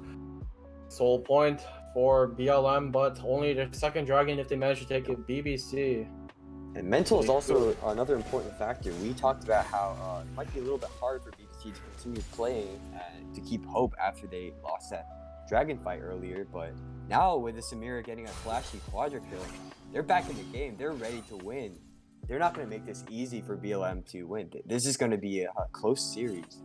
soul point for BLM, but only the second dragon if they manage to take it BBC. And mental is also another important factor. We talked about how it might be a little bit hard for BBC to continue playing and to keep hope after they lost that dragon fight earlier, but now with the Samira getting a flashy quadra kill, they're back in the game. They're ready to win. They're not going to make this easy for BLM to win. This is going to be a close series.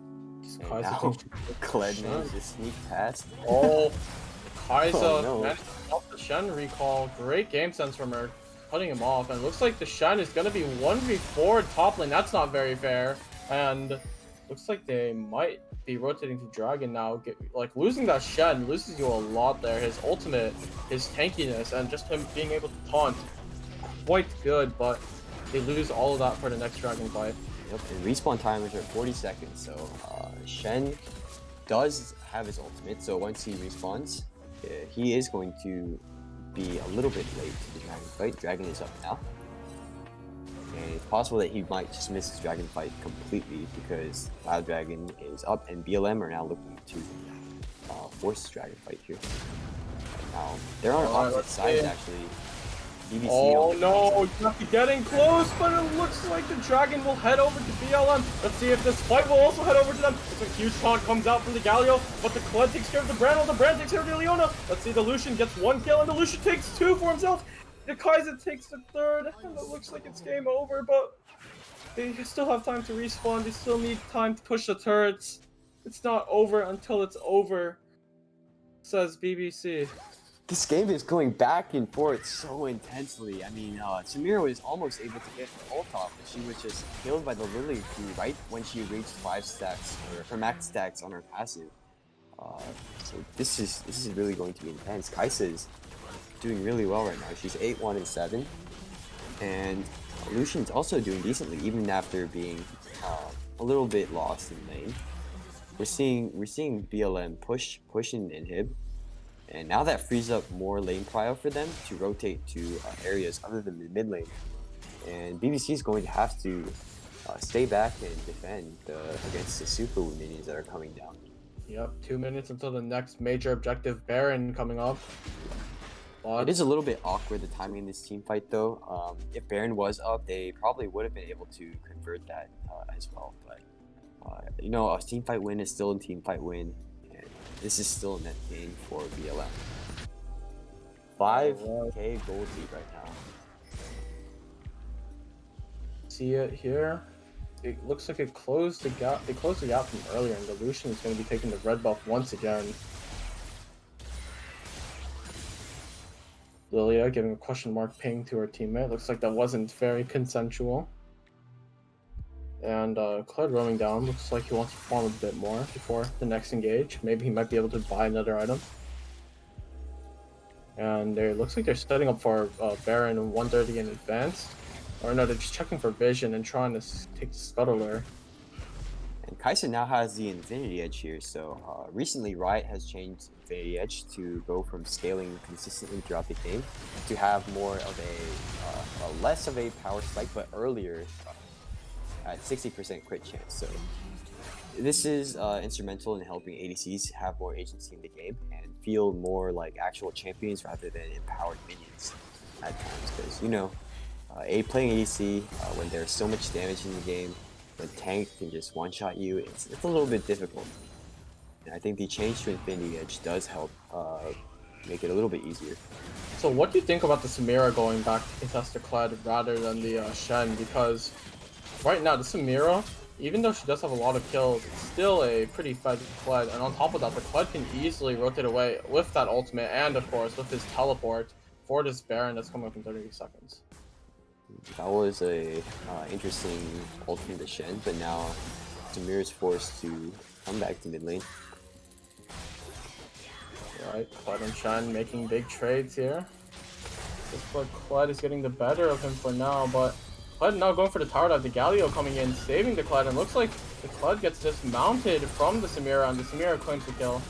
And now Kled managed to sneak past. Oh, Kai'Sa no. managed to help the Shen recall. Great game sense from her, cutting him off. And it looks like the Shen is going to be 1v4 top lane. That's not very fair. And looks like they might be rotating to Dragon now. Losing that Shen loses you a lot there. His ultimate, his tankiness, and just him being able to taunt, quite good, but they lose all of that for the next Dragon fight. Yep, and respawn timers are 40 seconds, so Shen does have his ultimate, so once he respawns, he is going to be a little bit late to the Dragon fight. Dragon is up now. And it's possible that he might just miss his Dragon fight completely because Wild Dragon is up and BLM are now looking to force Dragon fight here. And now they're on opposite sides actually. BBC. Oh no, he's not getting close, but it looks like the Dragon will head over to BLM. Let's see if this fight will also head over to them. It's a huge taunt comes out from the Galio, but the Kled takes care of the Brand, while the Brand takes care of the Leona. Let's see, the Lucian gets 1 kill, and the Lucian takes 2 for himself. The Kaiser takes the 3rd, and it looks like it's game over, but they still have time to respawn. They still need time to push the turrets. It's not over until it's over, says BBC. This game is going back and forth so intensely. I mean, Samira was almost able to get her ult off, but she was just killed by the Lily Crew right when she reached 5 stacks, or her max stacks on her passive. So this is really going to be intense. Kaisa is doing really well right now. She's 8-1-7, and Lucian's also doing decently, even after being a little bit lost in lane. We're seeing BLM push and inhib. And now that frees up more lane prio for them to rotate to areas other than the mid lane. And BBC is going to have to stay back and defend against the super minions that are coming down. Yep, 2 minutes until the next major objective Baron coming up. But it is a little bit awkward, the timing in this team fight though. If Baron was up, they probably would have been able to convert that as well. But, you know, a team fight win is still a team fight win. This is still a net gain for BLM. 5k gold lead right now. See it here. It looks like it closed the gap. They closed the gap from earlier, and the Lucian is going to be taking the red buff once again. Lilia giving a question mark ping to her teammate. Looks like that wasn't very consensual. And Kled roaming down. Looks like he wants to farm a bit more before the next engage. Maybe he might be able to buy another item. And it looks like they're setting up for Baron 130 in advance. Or no, they're just checking for vision and trying to take the Scuttler. And Kaisa now has the Infinity Edge here. So recently Riot has changed Infinity Edge to go from scaling consistently throughout the game to have more of a less of a power spike, but earlier at 60% crit chance. So this is instrumental in helping ADCs have more agency in the game and feel more like actual champions rather than empowered minions at times. Because, you know, playing ADC when there's so much damage in the game, when tank can just one-shot you, it's a little bit difficult. And I think the change to Infinity Edge does help make it a little bit easier. So what do you think about the Samira going back to contest the Kled rather than the Shen? Because right now, the Samira, even though she does have a lot of kills, it's still a pretty fed Kled. And on top of that, the Kled can easily rotate away with that ultimate and, of course, with his teleport for this Baron that's coming up in 30 seconds. That was a interesting ult from the Shen, but now Samira's forced to come back to mid lane. Right, Kled and Shen making big trades here. Looks like Kled is getting the better of him for now, but Kled now going for the tower dive. The Galio coming in, saving the Kled, and looks like the Kled gets dismounted from the Samira, and the Samira claims the kill.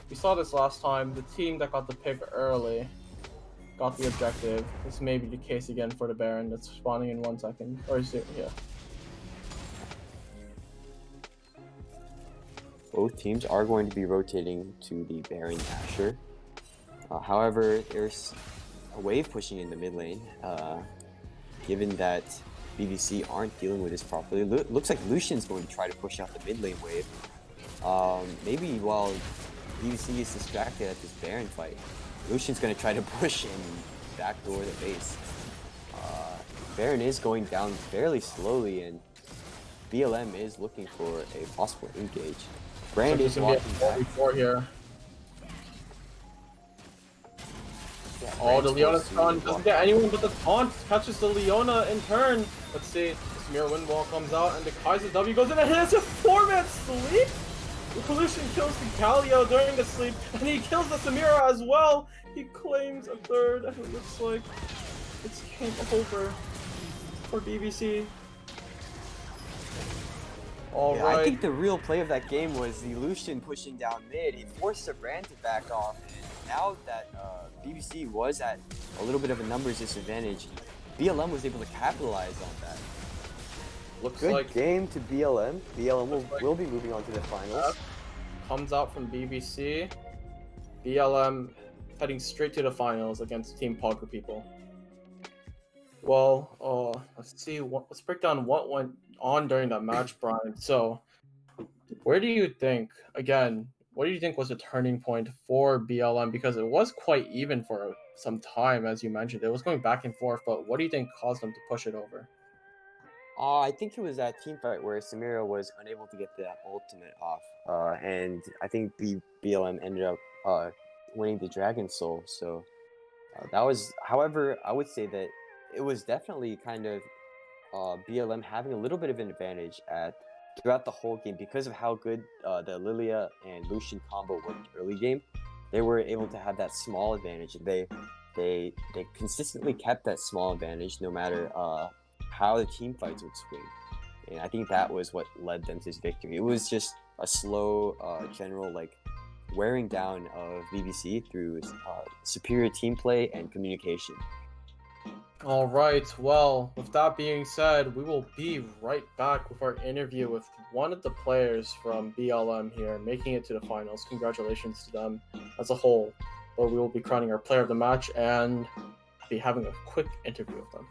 We saw this last time. The team that got the pick early got the objective. This may be the case again for the Baron that's spawning in 1 second. Or is it? Yeah. Both teams are going to be rotating to the Baron Asher. However, there's a wave pushing in the mid lane. Given that BBC aren't dealing with this properly, looks like Lucian's going to try to push out the mid lane wave. Maybe while BBC is distracted at this Baron fight, Lucian's going to try to push and backdoor the base. Baron is going down fairly slowly, and BLM is looking for a possible engage. Brand is walking back. Here. Yeah, Oh, the Leona's supposed to gone. walk Doesn't get anyone but the taunt. Catches the Leona in turn. Let's see. The Samira wind wall comes out, and the Kaiser W goes in and hits a 4-man sleep. The Pollution kills the Galio during the sleep, and he kills the Samira as well. He claims a 3rd, and it looks like it's game over for BBC. Yeah, I think the real play of that game was the Lucian pushing down mid. He forced the Brand to back off, and now that BBC was at a little bit of a numbers disadvantage, BLM was able to capitalize on that. Looks Good like game to BLM. BLM will be moving on to the finals. Comes out from BBC. BLM heading straight to the finals against Team Poker People. Well, let's see. Let's break down what went on during that match, Brian. So, where do you think, again, what do you think was the turning point for BLM? Because it was quite even for some time, as you mentioned. It was going back and forth, but what do you think caused them to push it over? I think it was that team fight where Samira was unable to get that ultimate off, and I think BLM ended up winning the Dragon Soul. So that was, however, I would say that it was definitely kind of BLM having a little bit of an advantage at throughout the whole game because of how good the Lilia and Lucian combo worked early game. They were able to have that small advantage. They consistently kept that small advantage no matter how the team fights would swing. And I think that was what led them to this victory. It was just a slow, general like wearing down of BBC through superior team play and communication. All right. Well, with that being said, we will be right back with our interview with one of the players from BLM here, making it to the finals. Congratulations to them as a whole. But we will be crowning our player of the match and be having a quick interview with them.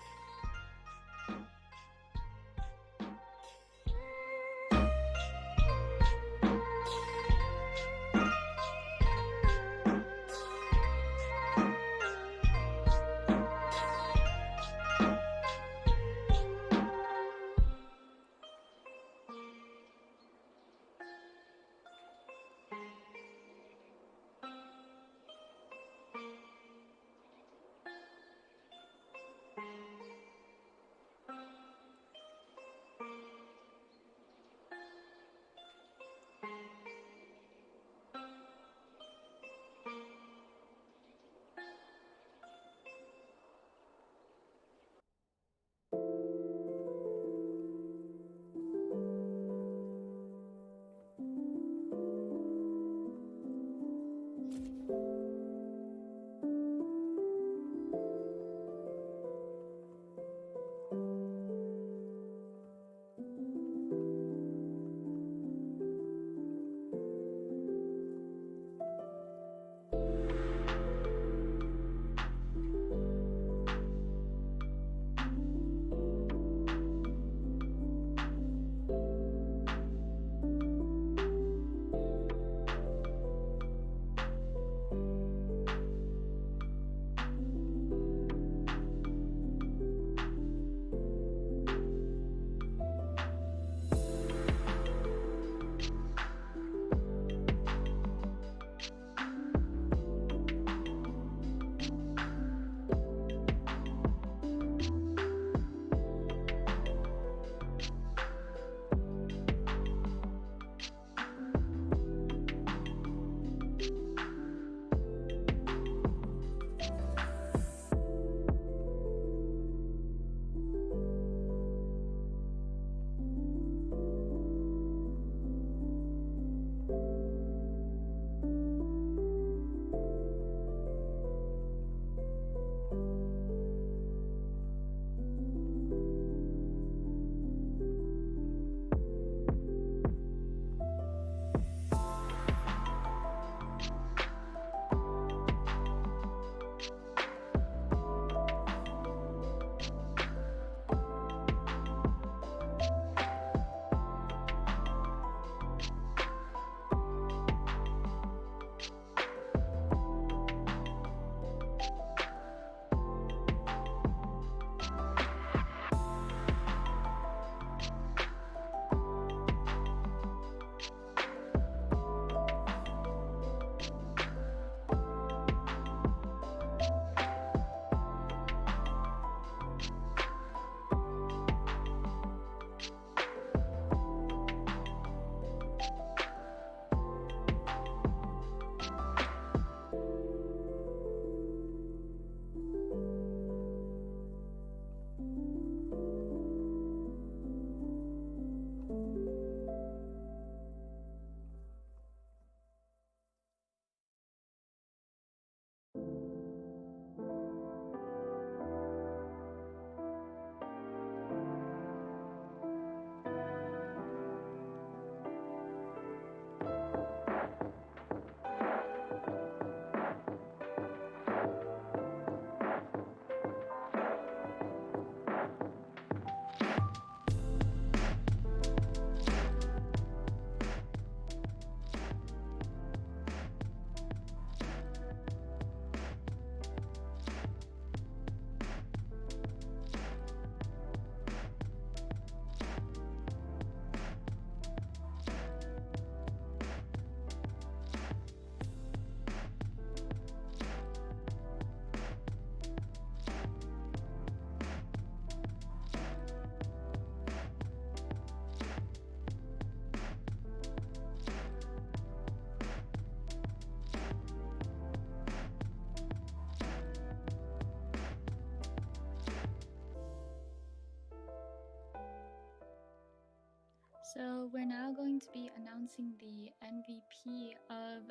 So we're now going to be announcing the MVP of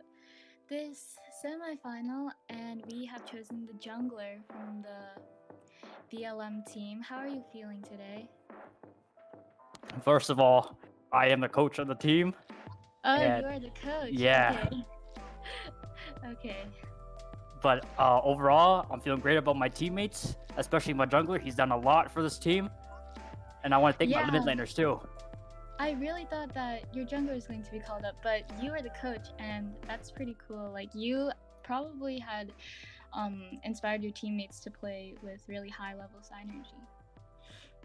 this semifinal, and we have chosen the jungler from the BLM team. How are you feeling today? First of all, I am the coach of the team. Oh, And you are the coach. yeah. Okay. Okay. But overall, I'm feeling great about my teammates, especially my jungler. He's done a lot for this team. And I want to thank my mid laners too. I really thought that your jungler was going to be called up, but you were the coach, and that's pretty cool. Like, you probably had inspired your teammates to play with really high level synergy.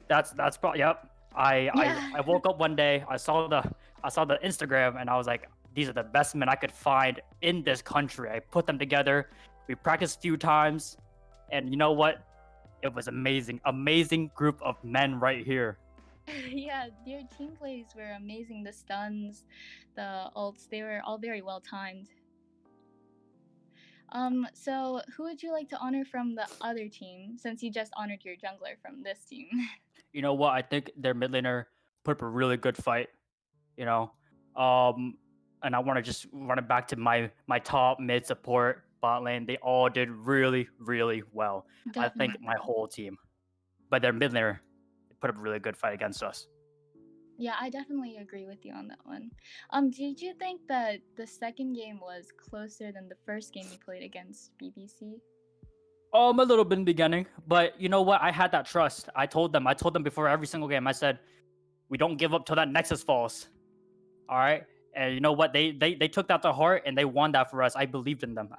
That's probably yep. I Yeah. woke up one day, I saw the Instagram, and I was like, these are the best men I could find in this country. I put them together. We practiced a few times, and you know what? It was amazing. Amazing group of men right here. Yeah, your team plays were amazing. The stuns, the ults, they were all very well timed. So who would you like to honor from the other team, since you just honored your jungler from this team? You know what? I think their mid laner put up a really good fight. You know, and I want to just run it back to my top mid support bot lane. They all did really well. I think my whole team, but their mid laner put up a really good fight against us. Yeah, I definitely agree with you on that one. Did you think that the second game was closer than the first game you played against BBC? A little bit in the beginning, but you know what? I had that trust. I told them before every single game. I said, we don't give up till that Nexus falls. All right. And you know what? They took that to heart and they won that for us. I believed in them.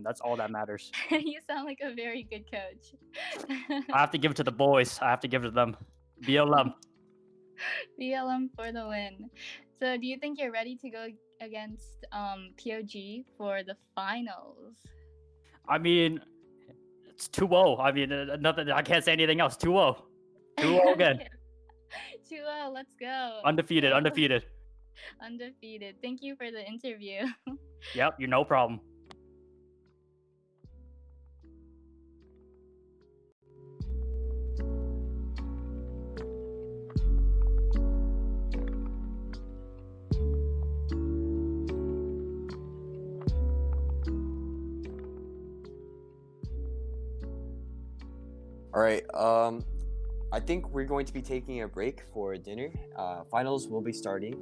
That's all that matters. You sound like a very good coach. I have to give it to the boys. I have to give it to them. BLM. BLM for the win. So do you think you're ready to go against POG for the finals? I mean, it's 2-0. I mean, nothing. I can't say anything else. 2-0. 2-0 again. 2-0. Let's go. Undefeated. Undefeated. Undefeated. Thank you for the interview. Yep. You're no problem. All right. I think we're going to be taking a break for dinner. Finals will be starting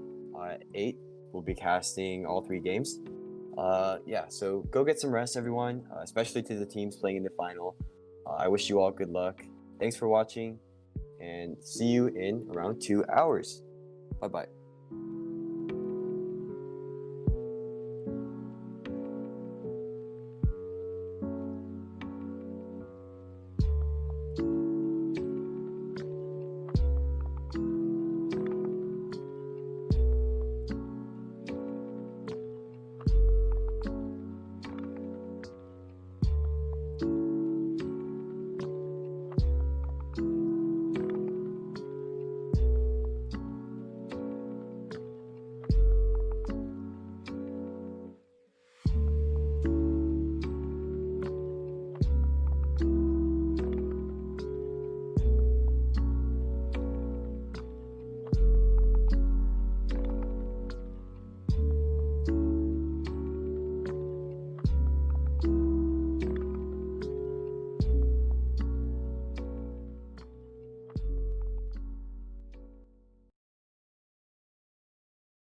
at 8. We'll be casting all 3 games. Yeah, so go get some rest, everyone, especially to the teams playing in the final. I wish you all good luck. Thanks for watching, and see you in around 2 hours. Bye-bye.